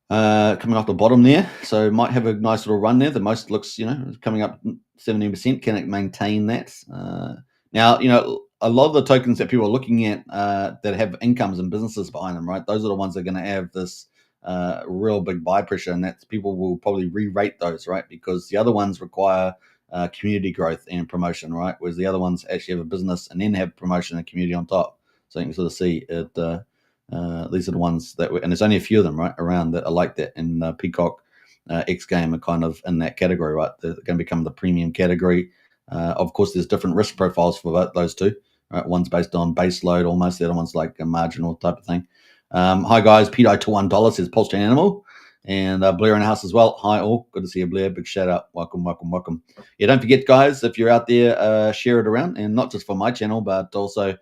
Coming off the bottom there, so might have a nice little run there. The Most looks, coming up 17%. Can it maintain that? Now, a lot of the tokens that people are looking at that have incomes and businesses behind them, right? Those are the ones that are going to have this real big buy pressure, and that's people will probably re-rate those, right? Because the other ones require community growth and promotion, right? Whereas the other ones actually have a business and then have promotion and community on top. So you can sort of see it. These are the ones that, and there's only a few of them right around that are like that. And PCock, XGame are kind of in that category, right? They're going to become the premium category. Of course, there's different risk profiles for those two. Right? One's based on base load almost. The other one's like a marginal type of thing. Hi guys, Pedo to $1 says PulseChain Animal, and Blair in the house as well. Hi all, good to see you, Blair. Big shout out, welcome. Yeah, don't forget guys, if you're out there, share it around, and not just for my channel, but also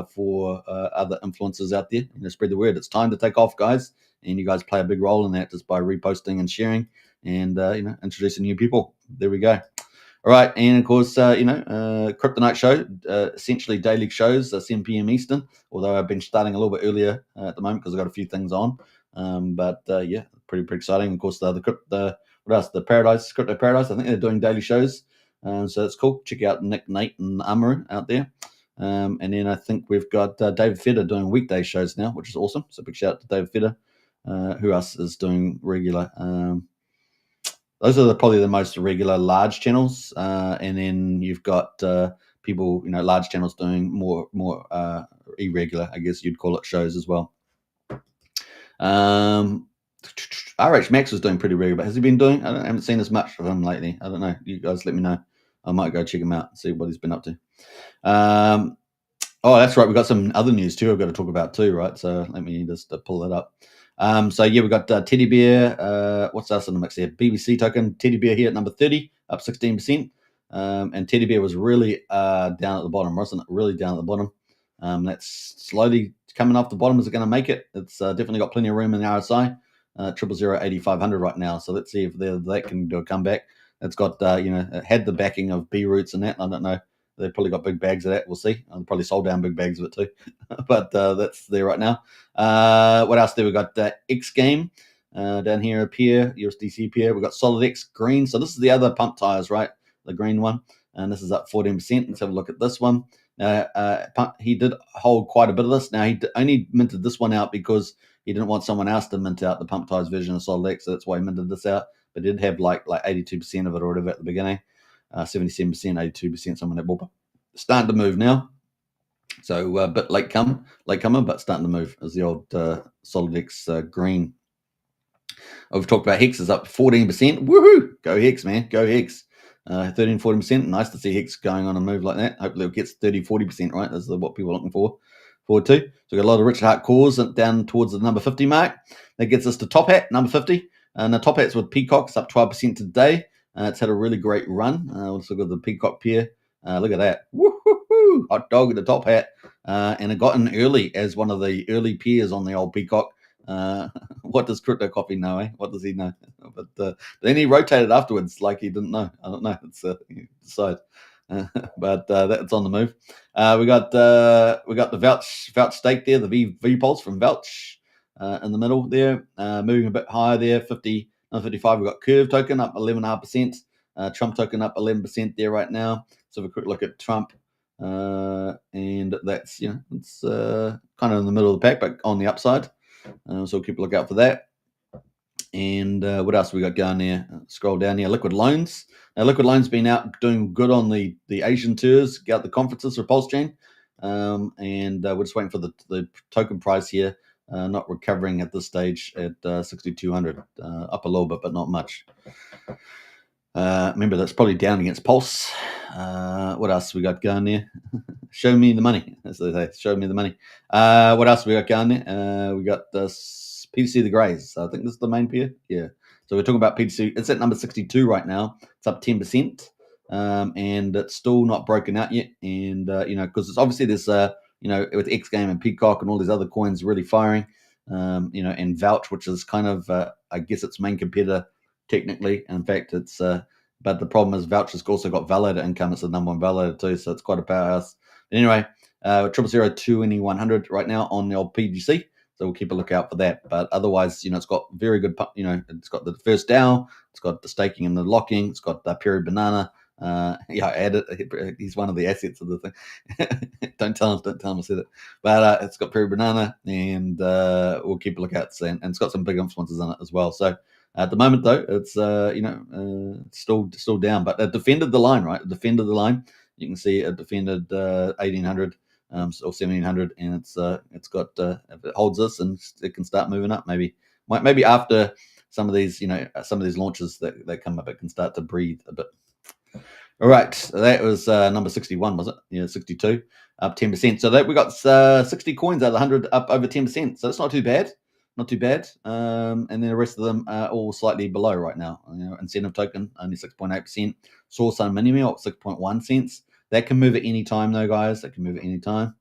for other influencers out there. Spread the word. It's time to take off, guys, and you guys play a big role in that just by reposting and sharing, and introducing new people. There we go. All right, and of course, Kryptonite Show, essentially daily shows, 7 p.m. Eastern, although I've been starting a little bit earlier at the moment because I've got a few things on. Yeah, pretty exciting. Of course, the what else? The Crypto Paradise, I think they're doing daily shows. So it's cool. Check out Nick, Nate, and Amaru out there. And then I think we've got David Feder doing weekday shows now, which is awesome. So big shout out to David Feder. Who else is doing regular? Those are probably the most regular large channels, and then you've got people, large channels doing more irregular, I guess you'd call it, shows as well. RH Max was doing pretty regular, but has he been doing? I haven't seen as much of him lately. I don't know. You guys let me know. I might go check him out and see what he's been up to. Oh, that's right. We've got some other news too I've got to talk about too, right? So let me just pull that up. So yeah, we've got Teddy Bear. What's else in the mix here? BBC token. Teddy Bear here at number 30, up 16%. And Teddy Bear was really down at the bottom, wasn't it? Really down at the bottom. That's slowly coming off the bottom. Is it going to make it? It's definitely got plenty of room in the RSI. 0008500 right now. So let's see if that can do a comeback. It's got it had the backing of B Roots and that. I don't know. They've probably got big bags of that. We'll see. I've probably sold down big bags of it too. But that's there right now. What else do we got? XGame down here up here. USDC pair. We've got SolidX green. So this is the other pump tires, right? The green one. And this is up 14%. Let's have a look at this one. He did hold quite a bit of this. Now, he only minted this one out because he didn't want someone else to mint out the pump tires version of SolidX. So that's why he minted this out. But he did have like 82% of it or whatever at the beginning. 77%, 82%, something like that. Starting to move now. So a bit late comer, but starting to move as the old SolidX green. We've talked about Hex is up 14%. Woohoo! Go Hex, man. Go Hex. 13, 14%. Nice to see Hex going on a move like that. Hopefully it gets 30, 40%, right? That's what people are looking forward to. So we've got a lot of Richard Hart cores down towards the number 50 mark. That gets us to Top Hat, number 50. And the Top Hat's with PCock. It's up 12% today. It's had a really great run. Let's look at the PCock pair. Look at that. Woo-hoo-hoo. Hot dog at the Top Hat. And it got in early as one of the early pairs on the old PCock. What does Crypto Coffee know, eh? What does he know? But then he rotated afterwards like he didn't know. I don't know. It's you decide. But that's on the move. We got the Vouch stake there, the V Pulse from Vouch in the middle there, moving a bit higher there, 50. 55, we've got Curve token up 11.5%. Trump token up 11% there right now. So have a quick look at Trump. And that's, it's kind of in the middle of the pack, but on the upside. So keep a look out for that. And what else we got going there? Scroll down here. Liquid Loans. Now, Liquid Loans been out doing good on the Asian tours, got the conferences for PulseChain. And we're just waiting for the token price here. Not recovering at this stage at 6,200, up a little bit, but not much. Remember, that's probably down against Pulse. What else we got going there? Show me the money, as they say. Show me the money. What else we got going there? We got this PTC the Greys. I think this is the main pair. Yeah. So we're talking about PTC. It's at number 62 right now. It's up 10%. And it's still not broken out yet. And, because it's obviously there's with XGame and PCock and all these other coins really firing, and Vouch, which is kind of, I guess, its main competitor technically. In fact, it's, but the problem is Vouch has also got validator income. It's the number one validator too, so it's quite a powerhouse. But anyway, 0002100 right now on the old PGC, so we'll keep a lookout for that. But otherwise, it's got very good, it's got the first DAO, it's got the staking and the locking, it's got the Peri Banana, Yeah, I added. He's one of the assets of the thing. Don't tell him I said it. But it's got Peru Banana, and we'll keep a lookout. And it's got some big influences in it as well. So at the moment, though, it's still down, but it defended the line, right? It defended the line. You can see it defended 1800 or 1700, and it's got if it holds this, and it can start moving up. Maybe after some of these launches that come up, it can start to breathe a bit. All right, so that was number 61, was it? Yeah, 62, up 10%. So that we got 60 coins out of 100 up over 10%. So that's not too bad. Not too bad. And then the rest of them are all slightly below right now. Incentive token, only 6.8%. Source on mini meal, 6.1 cents. That can move at any time, though, guys. That can move at any time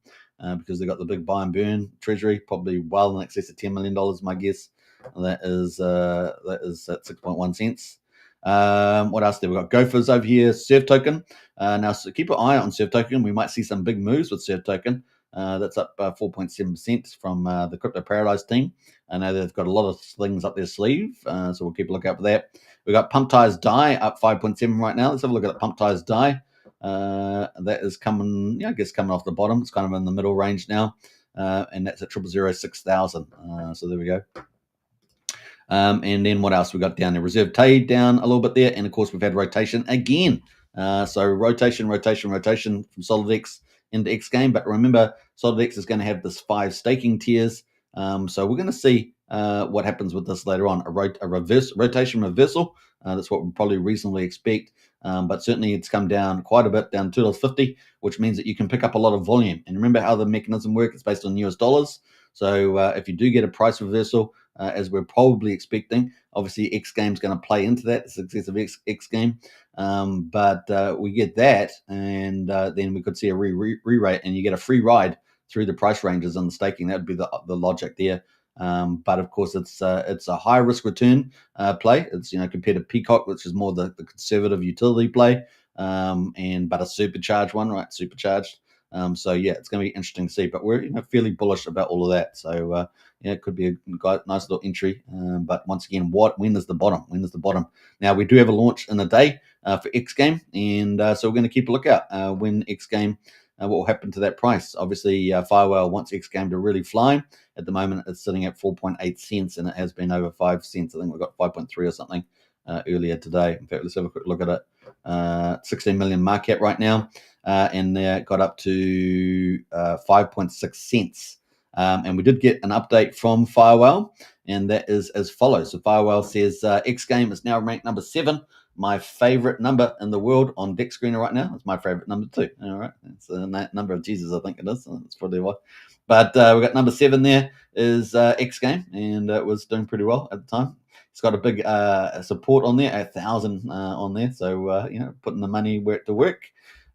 because they got the big buy and burn treasury, probably well in excess of $10 million, my guess. That is at 6.1 cents. What else? There we got Gophers over here. Surf token. Now, so keep an eye on Surf token. We might see some big moves with Surf token. That's up 4.7% from the Crypto Paradise team. I know they've got a lot of things up their sleeve, so we'll keep a lookout for that. We got Pump Tires Die up 5.7 right now. Let's have a look at Pump Tires Die. That is coming, I guess, coming off the bottom. It's kind of in the middle range now, and that's at 0006,000. So there we go. And then what else we got down there? Reserve trade down a little bit there, and of course we've had rotation again. So rotation from SolidX into XGame. But remember, SolidX is going to have this 5 staking tiers. So we're going to see what happens with this later on. A rotation reversal. That's what we'll probably reasonably expect. But certainly it's come down quite a bit, down $2.50, which means that you can pick up a lot of volume. And remember how the mechanism works? It's based on US dollars. So if you do get a price reversal, as we're probably expecting, obviously XGame is going to play into that, the success of XGame. But we get that, and then we could see a re-rate, and you get a free ride through the price ranges on the staking. That would be the logic there. But of course, it's a high risk return play. It's compared to PCock, which is more the conservative utility play, but a supercharged one, right? Supercharged. So yeah, it's going to be interesting to see. But we're fairly bullish about all of that. So it could be a nice little entry. But once again, when is the bottom? When is the bottom? Now we do have a launch in a day for XGame, and so we're going to keep a lookout when XGame. What will happen to that price? Obviously, Firewall wants XGame to really fly. At the moment, it's sitting at 4.8 cents, and it has been over 5 cents. I think we've got 5.3 or something earlier today. In fact, let's have a quick look at it. 16 million market cap right now, and it got up to 5.6 cents. And we did get an update from Firewall, and that is as follows. So Firewall says XGame is now ranked number 7. My favorite number in the world on Deck Screener right now. It's my favorite number too. All right, it's a number of Jesus, I think it is. That's probably why. But we got number 7 there is XGame, and it was doing pretty well at the time. It's got a big support on there, 1,000 on there. So putting the money to work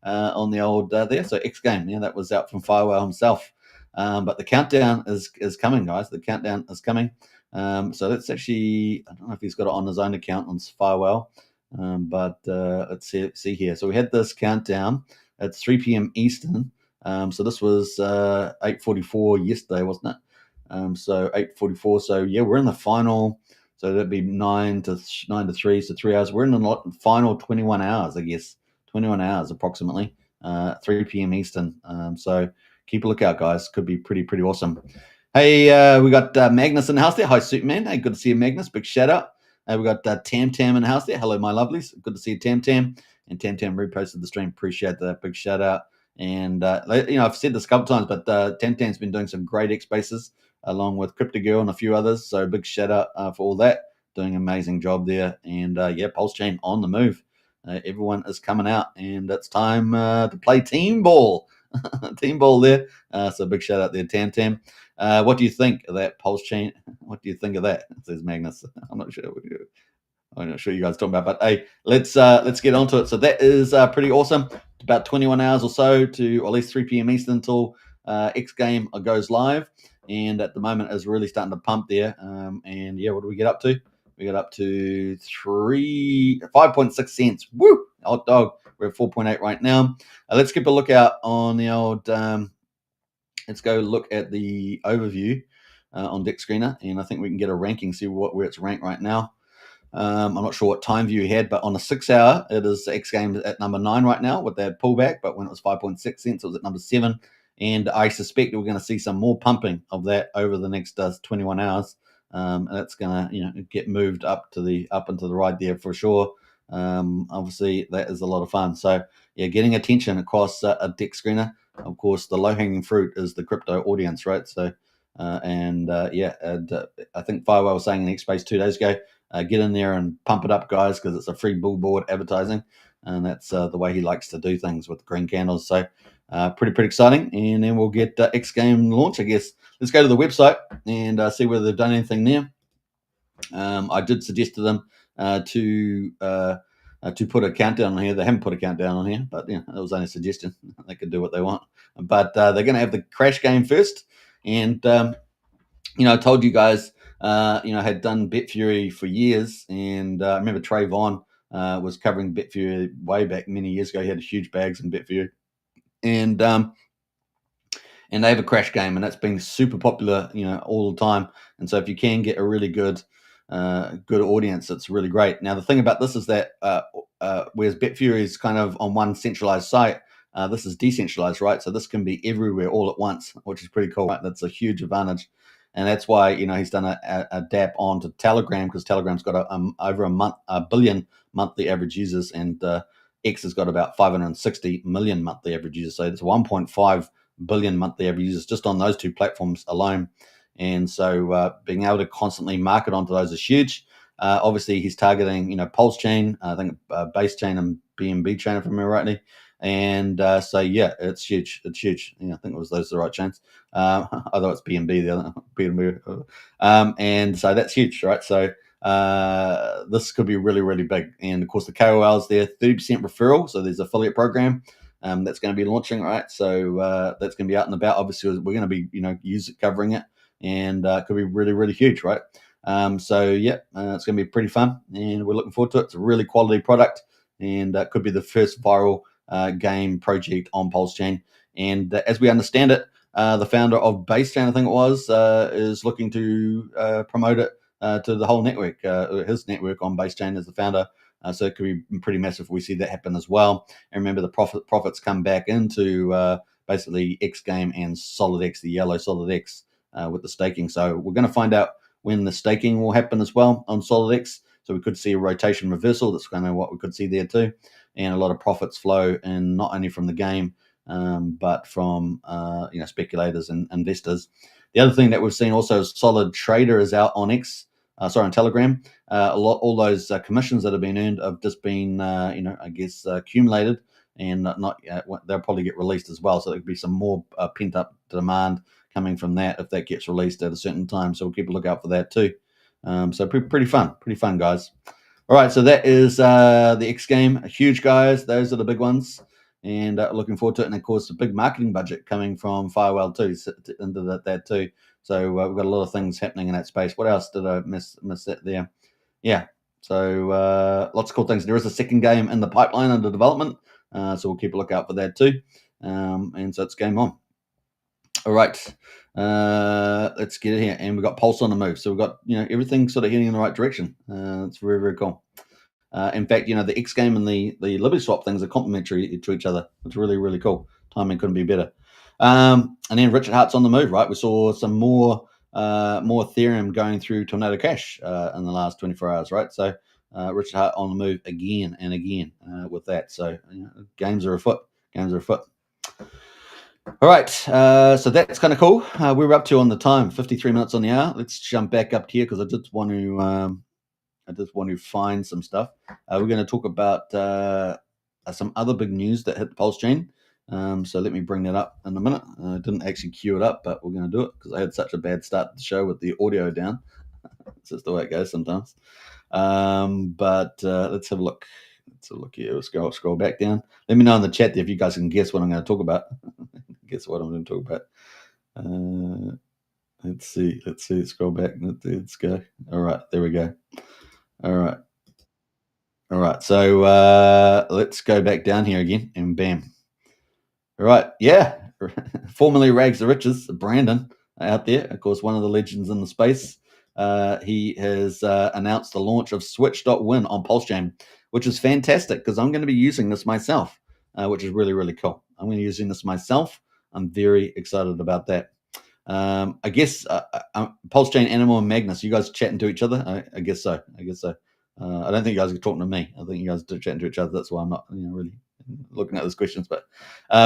on the old there. So XGame, that was out from Firewall himself. But the countdown is coming, guys. The countdown is coming. So that's actually, I don't know if he's got it on his own account on Firewall. But let's see here. So we had this countdown at 3 p.m. Eastern. So this was 8:44 yesterday, wasn't it? So 8:44. So yeah, we're in the final. So that'd be 9 to 3. So 3 hours. We're in the final 21 hours, I guess. 21 hours approximately. 3 p.m. Eastern. So keep a lookout, guys. Could be pretty awesome. Hey, we got Magnus in the house there. Hi, Superman. Hey, good to see you, Magnus. Big shout out. We got Tam Tam in the house there. Hello, my lovelies. Good to see you, Tam Tam. And Tam Tam reposted the stream. Appreciate that. Big shout out. And I've said this a couple times, but Tam Tam's been doing some great X spaces along with Crypto Girl and a few others. So big shout out for all that. Doing an amazing job there. And PulseChain on the move. Everyone is coming out, and it's time to play team ball. Team ball there. So big shout out there, Tam Tam. What do you think of that PulseChain? What do you think of that? Says Magnus. I'm not sure you guys are talking about, but hey, let's get onto it. So that is pretty awesome. About 21 hours or so to at least 3 p.m. Eastern until XGame goes live, and at the moment is really starting to pump there. And yeah, what do we get up to? We got up to 5.6 cents. Woo! Hot dog. We're at 4.8 right now. Let's keep a lookout on the old. Let's go look at the overview on Deck Screener, and I think we can get a ranking, see where it's ranked right now. I'm not sure what time view he had, but on a 6 hour, it is XGame at number 9 right now with that pullback. But when it was 5.6 cents, it was at number 7. And I suspect we're going to see some more pumping of that over the next 21 hours. And it's going to get moved up into the right there for sure. Obviously, that is a lot of fun. So yeah, getting attention across a deck screener. Of course, the low-hanging fruit is the crypto audience, right? So I think Firewall was saying in X-Space 2 days ago, get in there and pump it up, guys, because it's a free billboard advertising, and that's the way he likes to do things with green candles. So pretty exciting. And then we'll get XGame launch, I guess. Let's go to the website and see whether they've done anything there. I did suggest to them to put a countdown on here. They haven't put a countdown on here, but it was only a suggestion. They could do what they want. But they're going to have the crash game first. And, I told you guys, I had done BitFury for years. And I remember Trayvon was covering BitFury way back many years ago. He had huge bags in BitFury. And they have a crash game, and that's been super popular, all the time. And so if you can get a really good audience, it's really great. Now, the thing about this is that whereas BitFury is kind of on one centralized site, this is decentralized, right? So this can be everywhere all at once, which is pretty cool. Right? That's a huge advantage. And that's why, he's done a dap onto Telegram, because Telegram's got over a billion monthly average users, and X has got about 560 million monthly average users. So it's 1.5 billion monthly average users just on those two platforms alone. And so being able to constantly market onto those is huge. Obviously, he's targeting, PulseChain, I think Base Chain and BNB Chain, if I remember rightly. And so, yeah, it's huge. It's huge. I think those are the right chains. Although it's BNB, the other BNB. And so that's huge, right? So this could be really, really big. And, of course, the KOLs there, 30% referral. So there's affiliate program. That's going to be launching, right? So that's going to be out and about. Obviously, we're going to be, covering it, and it could be really, really huge, right? It's going to be pretty fun, and we're looking forward to it. It's a really quality product, and it could be the first viral game project on PulseChain. And as we understand it, the founder of Base Chain, I think it was, is looking to promote it to the whole network. His network on Base Chain is the founder. So it could be pretty massive if we see that happen as well. And remember, the profits come back into basically XGame and SolidX, the yellow SolidX, with the staking. So we're going to find out when the staking will happen as well on SolidX. So we could see a rotation reversal. That's kind of what we could see there too. And a lot of profits flow in, not only from the game, but from speculators and investors. The other thing that we've seen also is Solid Trader is out on on Telegram. All those commissions that have been earned have just been, accumulated, and they'll probably get released as well. So there could be some more pent up demand coming from that if that gets released at a certain time. So we'll keep a lookout for that too. So pretty fun, guys. All right, so that is the XGame. Huge, guys. Those are the big ones, and looking forward to it. And of course, a big marketing budget coming from Firewall too, into that too. So we've got a lot of things happening in that space. What else did I miss that there? Yeah, so lots of cool things. There is a second game in the pipeline under development, so we'll keep a lookout for that too. And so it's game on. All right, let's get it here. And we've got Pulse on the move. So we've got, everything sort of heading in the right direction. It's very, very cool. In fact, the XGame and the Liberty Swap things are complementary to each other. It's really, really cool. Timing couldn't be better. And then Richard Hart's on the move, right? We saw some more Ethereum going through Tornado Cash in the last 24 hours, right? So Richard Hart on the move again and again with that. So games are afoot. All right, so that's kind of cool. We were up to on the time, 53 minutes on the hour. Let's jump back up here because I just want to find some stuff. We're going to talk about some other big news that hit the PulseChain. So let me bring that up in a minute. I didn't actually queue it up, but we're going to do it because I had such a bad start to the show with the audio down. It's just the way it goes sometimes. But let's have a look. Let's have a look here. We'll scroll back down. Let me know in the chat if you guys can guess what I'm going to talk about. Guess what I'm going to talk about. Let's see. Scroll back. Let's go. All right. There we go. All right. So let's go back down here again, and bam. All right. Yeah. Formerly Rags the Riches, Brandon out there. Of course, one of the legends in the space. he has announced the launch of Switch.win on PulseChain, which is fantastic because I'm going to be using this myself, which is really, really cool. I'm going to be using this myself. I'm very excited about that. I guess PulseChain, Animal, and Magnus, you guys chatting to each other? I guess so. I don't think you guys are talking to me. I think you guys are chatting to each other. That's why I'm not really looking at those questions. But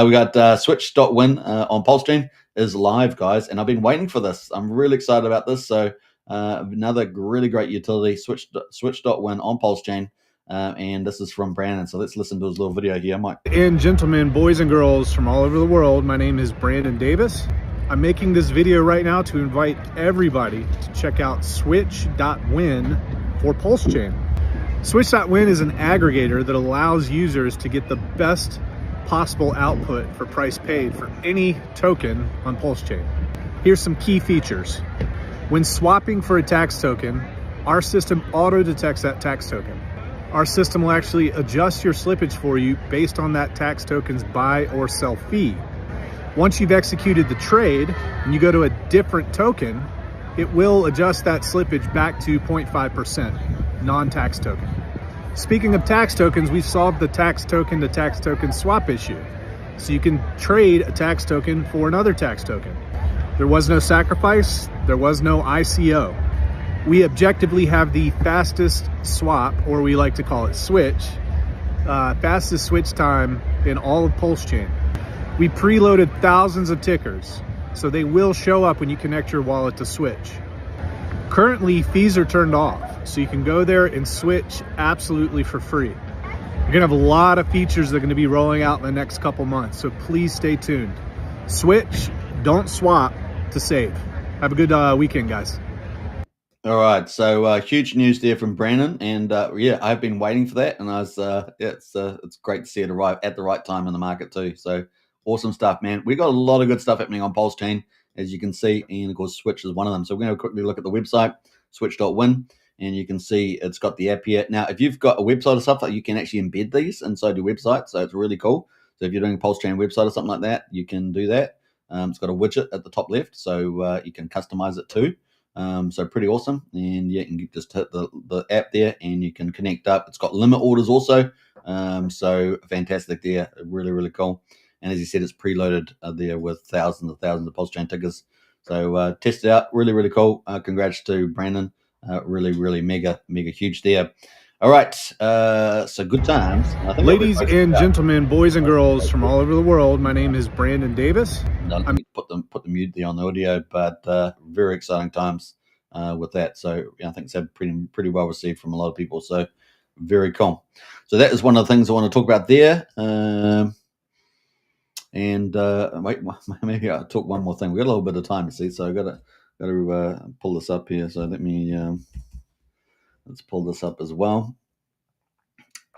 we got Switch.win on PulseChain is live, guys, and I've been waiting for this. I'm really excited about this. So another really great utility, Switch.win on PulseChain. And this is from Brandon. So let's listen to his little video here, Mike. And gentlemen, boys and girls from all over the world, my name is Brandon Davis. I'm making this video right now to invite everybody to check out Switch.win for PulseChain. Switch.win is an aggregator that allows users to get the best possible output for price paid for any token on PulseChain. Here's some key features. When swapping for a tax token, our system auto detects that tax token. Our system will actually adjust your slippage for you based on that tax token's buy or sell fee. Once you've executed the trade and you go to a different token, it will adjust that slippage back to 0.5%, non-tax token. Speaking of tax tokens, we've solved the tax token to tax token swap issue. So you can trade a tax token for another tax token. There was no sacrifice, there was no ICO. We objectively have the fastest swap, or we like to call it switch, fastest switch time in all of PulseChain. We preloaded thousands of tickers, so they will show up when you connect your wallet to Switch. Currently, fees are turned off, so you can go there and switch absolutely for free. You're gonna have a lot of features that are gonna be rolling out in the next couple months, so please stay tuned. Switch, don't swap to save. Have a good weekend, guys. All right, so huge news there from Brandon, and yeah, I've been waiting for that, and I was it's great to see it arrive at the right time in the market too. So awesome stuff, man. We got a lot of good stuff happening on PulseChain, as you can see, and of course Switch is one of them. So we're going to quickly look at the website, Switch.win, and you can see it's got the app here. Now, if you've got a website or something, you can actually embed these inside your website, so it's really cool. So if you're doing a PulseChain website or something like that, you can do that. It's got a widget at the top left, so you can customize it too. So pretty awesome, and yeah, you can just hit the app there and you can connect up. It's got limit orders also, so fantastic there, really, really cool. And as you said, it's preloaded there with thousands of PulseChain tickers. So test it out, really, really cool. Congrats to Brandon, really, really mega huge there. All right, so good times. Ladies and gentlemen, boys and girls from all over the world, my name is Brandon Davis. I put the mute there on the audio, but very exciting times with that. So yeah, I think it's had pretty well received from a lot of people. So very cool. So that is one of the things I want to talk about there. And wait, maybe I'll talk one more thing. We got a little bit of time, you see, so I got to pull this up here. So let me let's pull this up as well.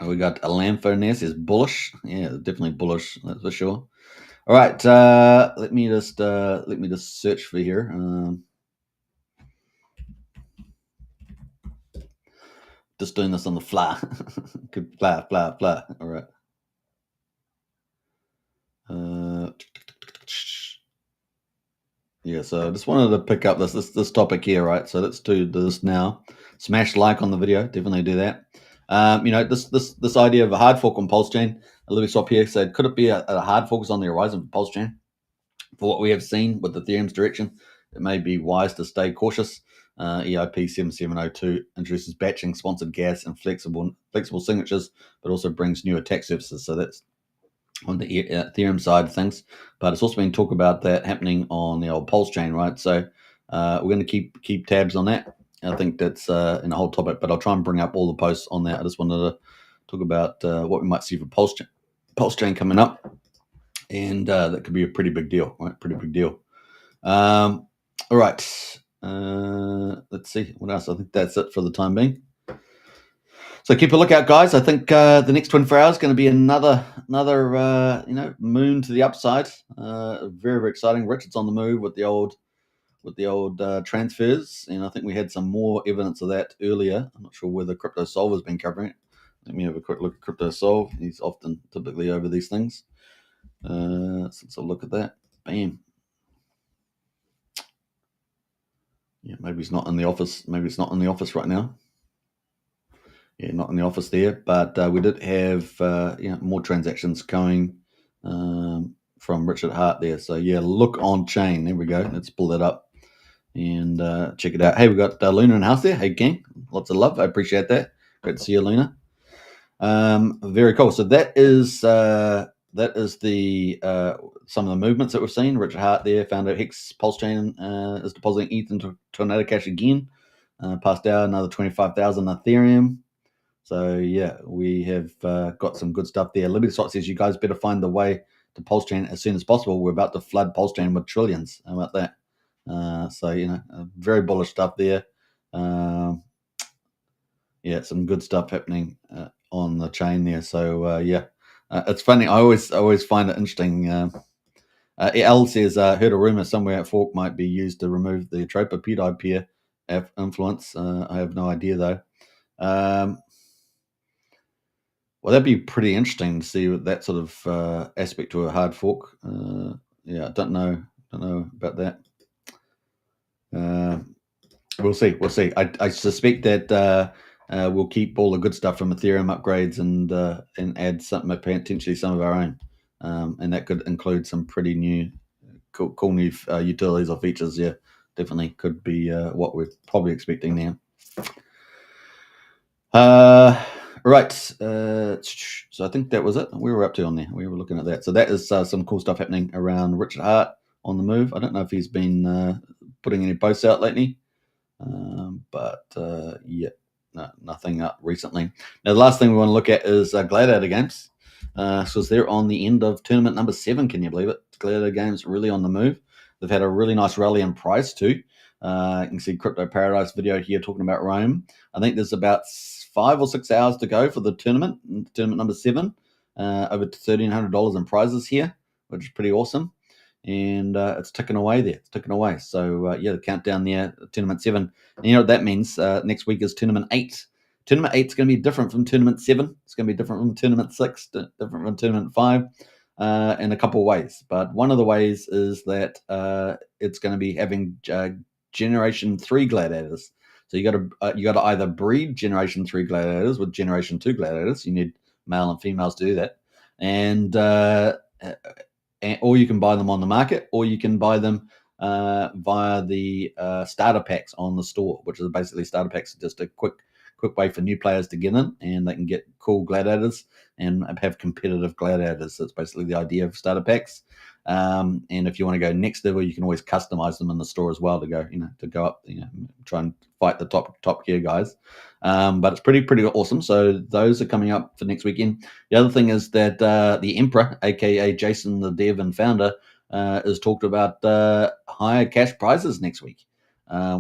We got a Lamfo there, says bullish. Yeah, definitely bullish, that's for sure. All right, let me just search for here. Just doing this on the fly. fly. All right. Yeah, so I just wanted to pick up this topic here, right? So let's do this now. Smash like on the video, definitely do that. This idea of a hard fork on PulseChain. Louis Swap here said, could it be a hard fork on the horizon for PulseChain? For what we have seen with Ethereum's direction, it may be wise to stay cautious. EIP 7702 introduces batching, sponsored gas, and flexible signatures, but also brings new attack surfaces. So that's on the Ethereum side of things, but it's also been talk about that happening on the old PulseChain, right? So we're going to keep tabs on that. I think that's in the whole topic, but I'll try and bring up all the posts on that. I just wanted to talk about what we might see for PulseChain coming up, and that could be a pretty big deal, right? Pretty big deal. All right, let's see what else. I think that's it for the time being. So keep a lookout, guys. I think the next 24 hours is going to be another moon to the upside. Very, very exciting. Richard's on the move with the old transfers, and I think we had some more evidence of that earlier. I'm not sure whether Crypto Solve has been covering it. Let me have a quick look at Crypto Solve. He's typically over these things. Let's have a look at that. Bam. Yeah, maybe he's not in the office. Maybe it's not in the office right now. Yeah, not in the office there. But we did have more transactions going from Richard Hart there. So yeah, look on chain. There we go. Let's pull that up and check it out. Hey, we got Luna in the house there. Hey, gang, lots of love. I appreciate that. Great to see you, Luna. Very cool. So that is the some of the movements that we've seen. Richard Hart there, founder of Hex PulseChain, is depositing ETH into Tornado Cash again. Passed out another 25,000 Ethereum. So yeah, we have got some good stuff there. Liberty Stock says you guys better find the way to PulseChain as soon as possible. We're about to flood PulseChain with trillions. How about that? So very bullish stuff there. Yeah, some good stuff happening on the chain there. So it's funny. I always find it interesting. L says heard a rumor somewhere at Fork might be used to remove the Tropa-Pedi pair influence. I have no idea though. Well, that'd be pretty interesting to see that sort of aspect to a hard fork. Yeah, I don't know about that. We'll see. I suspect that we'll keep all the good stuff from Ethereum upgrades and add something, potentially some of our own, and that could include some pretty new, cool new utilities or features. Yeah, definitely could be what we're probably expecting now. Right. So I think that was it. We were up to on there. We were looking at that. So that is some cool stuff happening around Richard Hart on the move. I don't know if he's been putting any posts out lately, but yeah, no, nothing up recently. Now the last thing we want to look at is Gladiator Games. So they're on the end of tournament number 7. Can you believe it? Gladiator Games really on the move. They've had a really nice rally in price too. You can see Crypto Paradise video here talking about Rome. I think there's about 5 or 6 hours to go for the tournament number 7. Over $1,300 in prizes here, which is pretty awesome. And it's ticking away there. It's ticking away. So yeah, the countdown there, tournament 7. And you know what that means? Next week is tournament 8. Tournament 8 is going to be different from tournament 7. It's going to be different from tournament 6, different from tournament 5, in a couple of ways. But one of the ways is that it's going to be having Generation 3 gladiators. So you got to either breed Generation 3 gladiators with Generation 2 gladiators. You need male and females to do that, and or you can buy them on the market, or you can buy them via the starter packs on the store, which is basically starter packs, just a quick way for new players to get in, and they can get cool gladiators and have competitive gladiators. That's basically the idea of starter packs. And if you want to go next level, you can always customize them in the store as well to go up, try and fight the top tier guys. But it's pretty awesome. So those are coming up for next weekend. The other thing is that the Emperor, aka Jason, the dev and founder, has talked about higher cash prizes next week,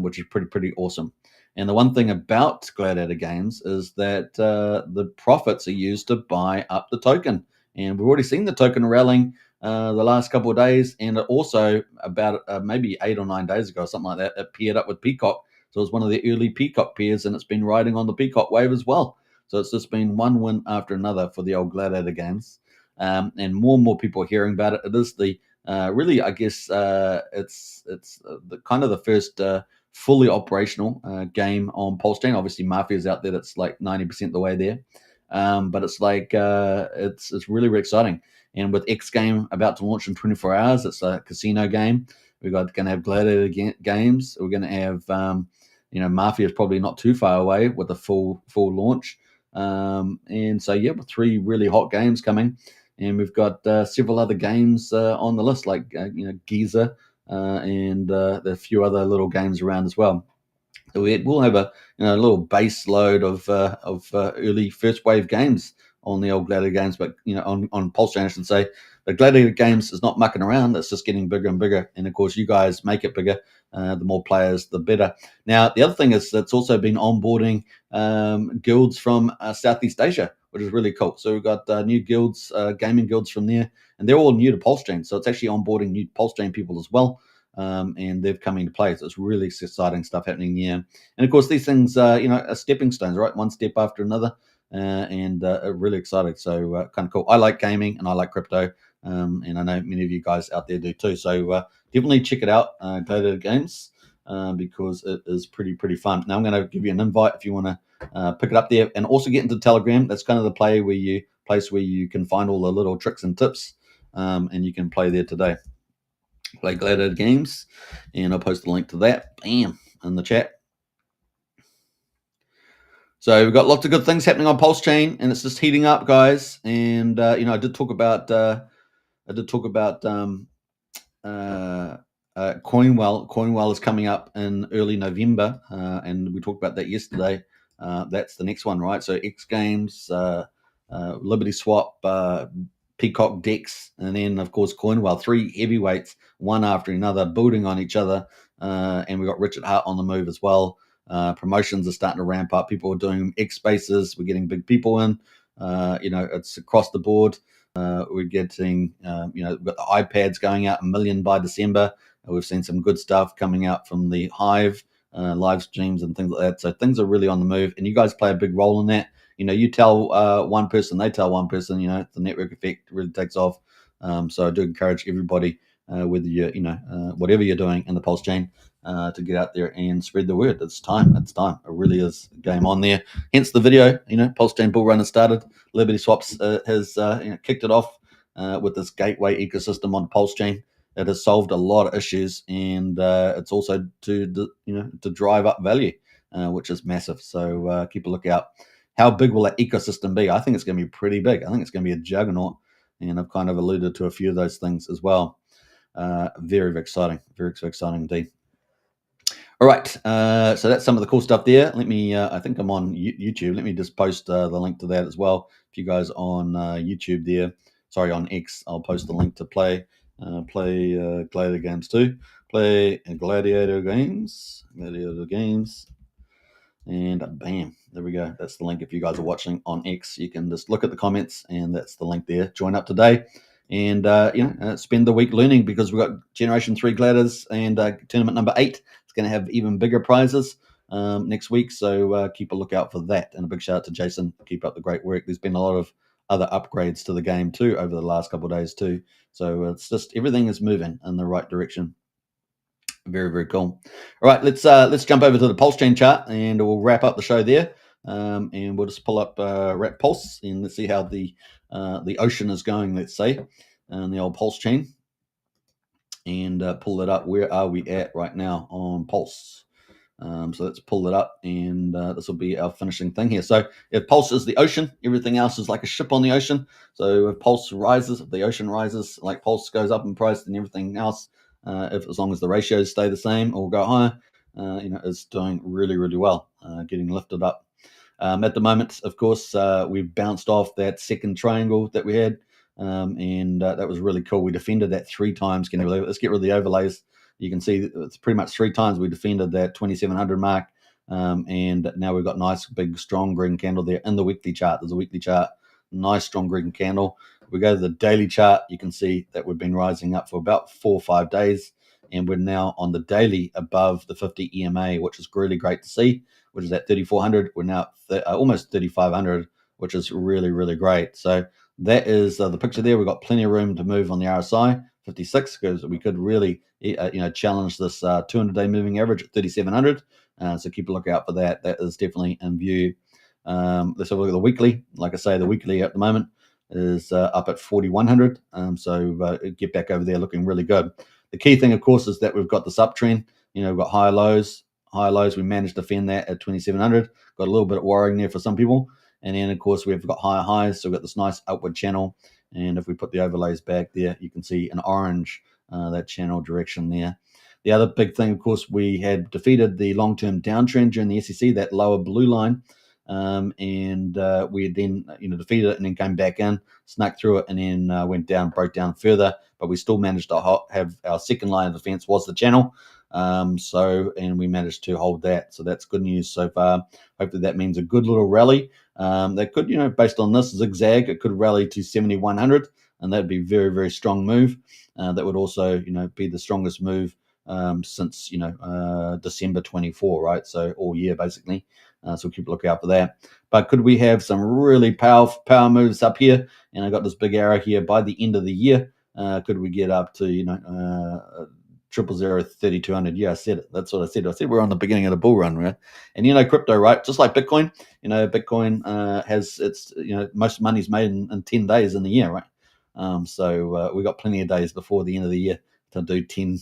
which is pretty awesome. And the one thing about Gladiator Games is that the profits are used to buy up the token. And we've already seen the token rallying the last couple of days. And it also, about maybe 8 or 9 days ago, something like that, it paired up with PCock. So it was one of the early PCock pairs, and it's been riding on the PCock wave as well. So it's just been one win after another for the old Gladiator Games. And more people are hearing about it. It is the really, I guess, it's the kind of the first fully operational game on PulseChain. Obviously, Mafia's out there that's like 90% the way there, but it's like it's really exciting. And with XGame about to launch in 24 hours, it's a casino game. We're going to have Gladiator Games. We're going to have Mafia is probably not too far away with a full launch. And so yeah, with 3 really hot games coming, and we've got several other games on the list, like Giza. And there are a few other little games around as well. So we'll have a little base load of early first wave games on the old Gladiator Games, but on PulseChain I should say. The Gladiator Games is not mucking around; it's just getting bigger and bigger. And of course, you guys make it bigger. The more players, the better. Now, the other thing is it's also been onboarding guilds from Southeast Asia, which is really cool. So we've got new guilds, gaming guilds from there, and they're all new to PulseChain. So it's actually onboarding new PulseChain people as well, and they've come into play. So it's really exciting stuff happening here. And of course, these things, are stepping stones, right? One step after another, and really exciting. So kind of cool. I like gaming and I like crypto, and I know many of you guys out there do too. So definitely check it out, Gladiator Games. because it is pretty fun. Now I'm going to give you an invite if you want to pick it up there, and also get into Telegram. That's kind of the place where you can find all the little tricks and tips, and you can play there today. Play Gladiator Games, and I'll post a link to that, bam, in the chat. So we've got lots of good things happening on PulseChain, and it's just heating up, guys. And I did talk about Coinwell. Coinwell is coming up in early November, and we talked about that yesterday. That's the next one, right? So XGames, Liberty Swap, PCock, Dex, and then of course Coinwell. 3 heavyweights, one after another, building on each other. And we got Richard Hart on the move as well. Promotions are starting to ramp up. People are doing X spaces. We're getting big people in. It's across the board. We're getting, we've got the iPads going out 1 million by December. We've seen some good stuff coming out from the Hive live streams and things like that. So things are really on the move, and you guys play a big role in that. You tell one person, they tell one person. The network effect really takes off. So I do encourage everybody, whether you're, whatever you're doing in the PulseChain, to get out there and spread the word. It's time. It really is game on there. Hence the video. PulseChain bull run has started. Liberty Swaps has kicked it off with this gateway ecosystem on PulseChain. It has solved a lot of issues, and it's also to drive up value, which is massive. So keep a lookout. How big will that ecosystem be? I think it's going to be pretty big. I think it's going to be a juggernaut, and I've kind of alluded to a few of those things as well. Very exciting. Very exciting indeed. All right, so that's some of the cool stuff there. Let me, I think I'm on YouTube. Let me just post the link to that as well. If you guys on YouTube there, sorry, on X, I'll post the link to play Gladiator Games too. Play Gladiator Games, and bam, there we go. That's the link. If you guys are watching on X, you can just look at the comments, and that's the link there. Join up today, and spend the week learning, because we've got Generation 3 Gladiators and tournament number 8. It's going to have even bigger prizes next week, so keep a lookout for that. And a big shout out to Jason. Keep up the great work. There's been a lot of other upgrades to the game too over the last couple of days too. So it's just everything is moving in the right direction. Very cool. All right, let's jump over to the PulseChain chart, and we'll wrap up the show there. And we'll just pull up Wrap Pulse, and let's see how the ocean is going. Let's say, the old PulseChain, and pull it up. Where are we at right now on Pulse? So let's pull it up, and this will be our finishing thing here. So if Pulse is the ocean, everything else is like a ship on the ocean. So if Pulse rises, if the ocean rises, like Pulse goes up in price, then everything else, as long as the ratios stay the same or go higher, is doing really well, getting lifted up. At the moment, of course, we've bounced off that second triangle that we had, and that was really cool. We defended that 3 times. Can you believe it? Let's get rid of the overlays. You can see it's pretty much 3 times we defended that 2700 mark, and now we've got nice big strong green candle there in the weekly chart. There's a weekly chart, nice strong green candle. We go to the daily chart, you can see that we've been rising up for about 4 or 5 days, and we're now on the daily above the 50 EMA, which is really great to see, which is at 3400. We're now at almost 3500, which is really great. So that is the picture there. We've got plenty of room to move on the RSI 56, because we could really challenge this 200-day moving average at 3700. So keep a lookout for that. That is definitely in view. Let's have a look at the weekly. Like I say, the weekly at the moment is up at 4100. So get back over there, looking really good. The key thing, of course, is that we've got this uptrend. We've got higher lows. We managed to defend that at 2700. Got a little bit of worrying there for some people. And then, of course, we've got higher highs. So we've got this nice upward channel. And if we put the overlays back there, you can see an orange, that channel direction there. The other big thing, of course, we had defeated the long-term downtrend during the SEC, that lower blue line. And we had then defeated it, and then came back in, snuck through it, and then went down, broke down further. But we still managed to have our second line of defense was the channel. And we managed to hold that. So that's good news so far. Hopefully that means a good little rally. That could, based on this zigzag, it could rally to 7100, and that'd be very strong move. That would also, be the strongest move since December 24, right? So all year basically. So keep a lookout for that. But could we have some really power moves up here? And I got this big arrow here by the end of the year. Could we get up to 000 3200. Yeah, I said it. That's what I said. I said we're on the beginning of the bull run, right? And crypto, right? Just like Bitcoin, Bitcoin has its, most money's made in 10 days in the year, right? So we got plenty of days before the end of the year to do 10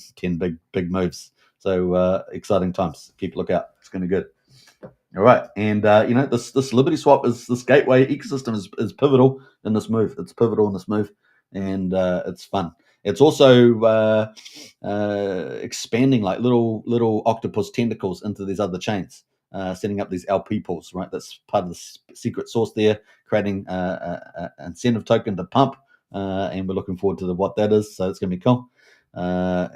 big moves. So exciting times. Keep a look out. It's going to be good. All right, and this Liberty Swap this gateway ecosystem is pivotal in this move. It's pivotal in this move, and it's fun. It's also expanding like little octopus tentacles into these other chains, setting up these LP pools. Right, that's part of the secret sauce there, creating an incentive token to pump, and we're looking forward to what that is. So it's going to be cool.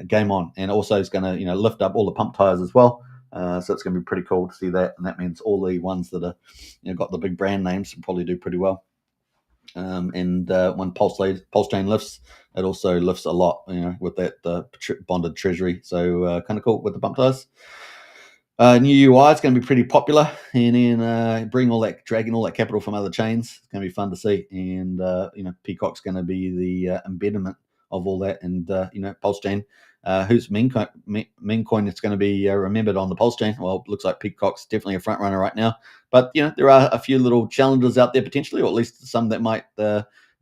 Game on, and also it's going to lift up all the pump tires as well. So it's going to be pretty cool to see that, and that means all the ones that are got the big brand names will probably do pretty well. And when PulseChain lifts, it also lifts a lot, with that bonded treasury. So kind of cool with the pump tires. New UI is going to be pretty popular, and then dragging all that capital from other chains. It's going to be fun to see, and PCock's going to be the embedment of all that, and PulseChain. Whose meme coin is going to be remembered on the PulseChain? Well, it looks like PCock's definitely a front runner right now. But there are a few little challenges out there potentially, or at least some that might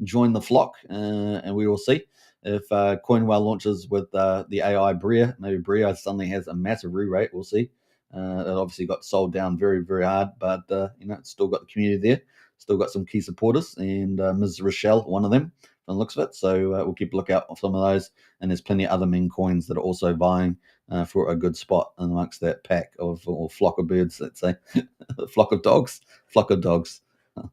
join the flock, and we will see if Coinwell launches with the AI Bria. Maybe Bria suddenly has a massive re-rate. We'll see. It obviously got sold down very, very hard, but it's still got the community there, still got some key supporters, and Ms. Rochelle, one of them, from the looks of it. So we'll keep a lookout for some of those. And there's plenty of other meme coins that are also vying for a good spot amongst that pack of or flock of birds, let's say, flock of dogs,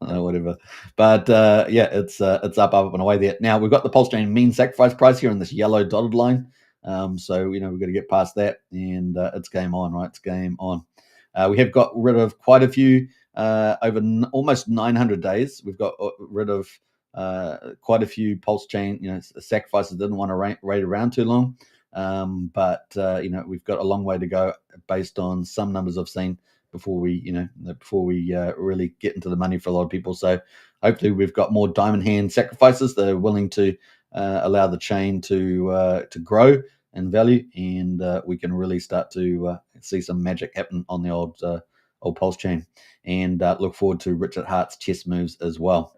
whatever. But it's up and away there. Now we've got the PulseChain mean sacrifice price here in this yellow dotted line. So we've got to get past that, and it's game on, right? It's game on. We have got rid of quite a few over almost 900 days. We've got rid of quite a few PulseChain, sacrifices didn't want to wait around too long. But we've got a long way to go based on some numbers I've seen before we really get into the money for a lot of people. So hopefully we've got more diamond hand sacrifices that are willing to allow the chain to grow in value, and we can really start to see some magic happen on the old PulseChain, and look forward to Richard Hart's chess moves as well.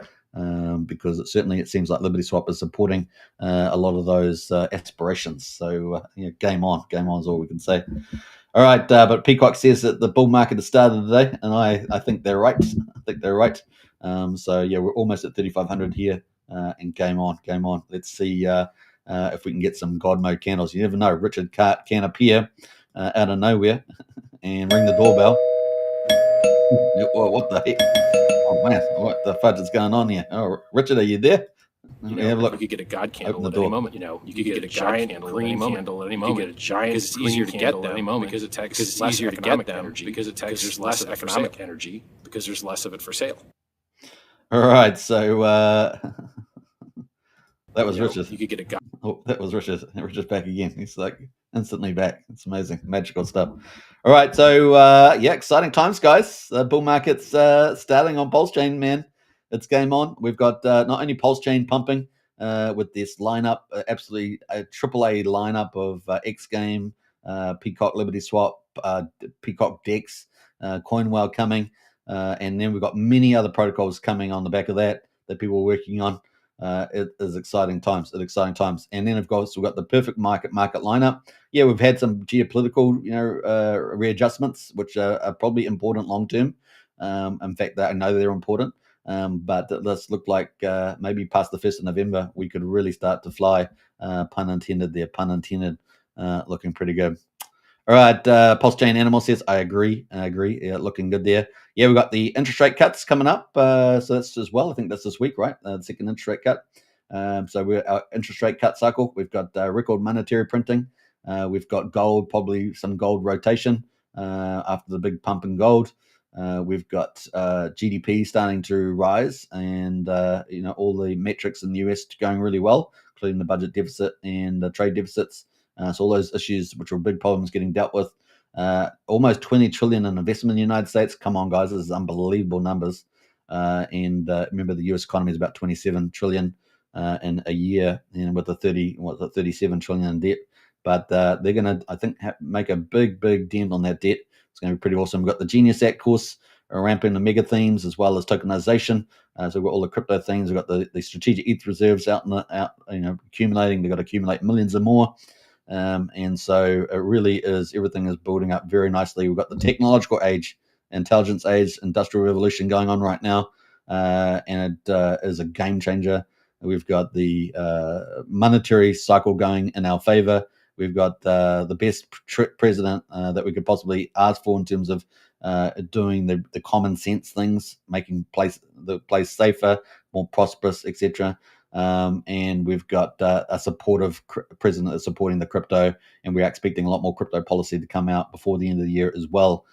Because it seems like Liberty Swap is supporting a lot of those aspirations. So game on is all we can say. All right, but PCock says that the bull market has started today, and I think they're right. So we're almost at 3,500 here, and game on. Let's see if we can get some God mode candles. You never know. Richard can appear out of nowhere and ring the doorbell. What the heck? Oh man, what the fudge is going on here? Oh, Richard, are you there? Have a look. You could get a God candle at any moment. You could get a giant green candle at any moment. You could get a giant. Because it's easier to get them at any moment. Because it takes it's easier to get them energy. Because it takes there's less economic energy. Because there's less of it for sale. All right, so that was Richard. You could get a God. Oh, that was Richard. Richard's back again. He's like instantly back. It's amazing, magical stuff. All right, so exciting times, guys. Bull market's starting on PulseChain, man. It's game on. We've got not only PulseChain pumping with this lineup, absolutely a AAA lineup of XGame, PCock Liberty Swap, PCock Dex, Coinwell coming, and then we've got many other protocols coming on the back of that people are working on. It is exciting times. And then, of course, we've got the perfect market lineup. Yeah, we've had some geopolitical, readjustments, which are probably important long term. In fact, I know they're important. But let's look like maybe past the 1st of November, we could really start to fly. Pun intended there. Looking pretty good. All right, PulseChain Animal says, I agree. Yeah, looking good there. Yeah, we've got the interest rate cuts coming up. So that's as well. I think that's this week, right? The second interest rate cut. So we're our interest rate cut cycle. We've got record monetary printing. We've got gold, probably some gold rotation after the big pump in gold. We've got GDP starting to rise, and all the metrics in the US going really well, including the budget deficit and the trade deficits. So all those issues, which were big problems, getting dealt with. Almost 20 trillion in investment in the United States. Come on, guys, this is unbelievable numbers. And remember, the US economy is about 27 trillion in a year, and with the 37 trillion in debt. but they're going to, I think, make a big dent on that debt. It's going to be pretty awesome. We've got the Genius Act course, ramping the mega themes as well as tokenization. So we've got all the crypto things. We've got the strategic ETH reserves out accumulating. They've got to accumulate millions or more. And so it really is, everything is building up very nicely. We've got the technological age, intelligence age, industrial revolution going on right now. And it is a game changer. We've got the monetary cycle going in our favor. We've got the best president that we could possibly ask for in terms of doing the common sense things, making the place safer, more prosperous, etc. And we've got a supportive president that's supporting the crypto, and we're expecting a lot more crypto policy to come out before the end of the year as well,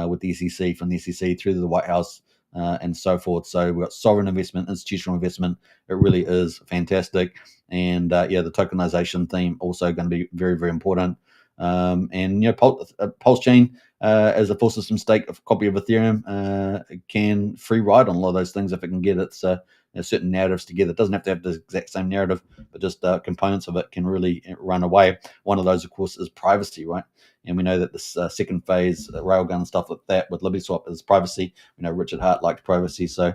with the SEC, from the SEC through to the White House, and so forth. So we've got sovereign investment, institutional investment. It really is fantastic. And the tokenization theme also going to be very important. And PulseChain, as a full system stake copy of Ethereum, can free ride on a lot of those things if it can get its certain narratives together. It doesn't have to have the exact same narrative, but just components of it can really run away. One of those, of course, is privacy, right? And we know that this second phase, Railgun and stuff like that with LibertySwap is privacy. We know Richard Hart liked privacy, so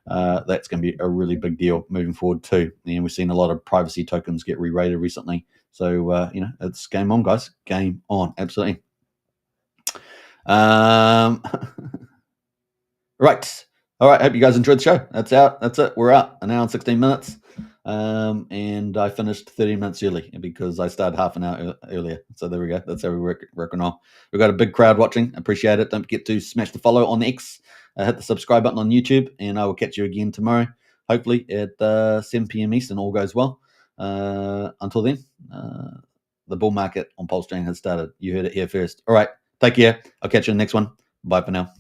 that's going to be a really big deal moving forward too. And we've seen a lot of privacy tokens get re-rated recently. So, it's game on, guys. Game on. Absolutely. Right. All right. Hope you guys enjoyed the show. That's out. That's it. We're out. An hour and 16 minutes. And I finished 30 minutes early because I started half an hour earlier. So there we go. That's how we working on. We've got a big crowd watching. Appreciate it. Don't forget to smash the follow on X. Hit the subscribe button on YouTube. And I will catch you again tomorrow, hopefully at 7 p.m. Eastern. All goes well. Until then, the bull market on PulseChain has started. You heard it here first. All right. Take care. I'll catch you in the next one. Bye for now.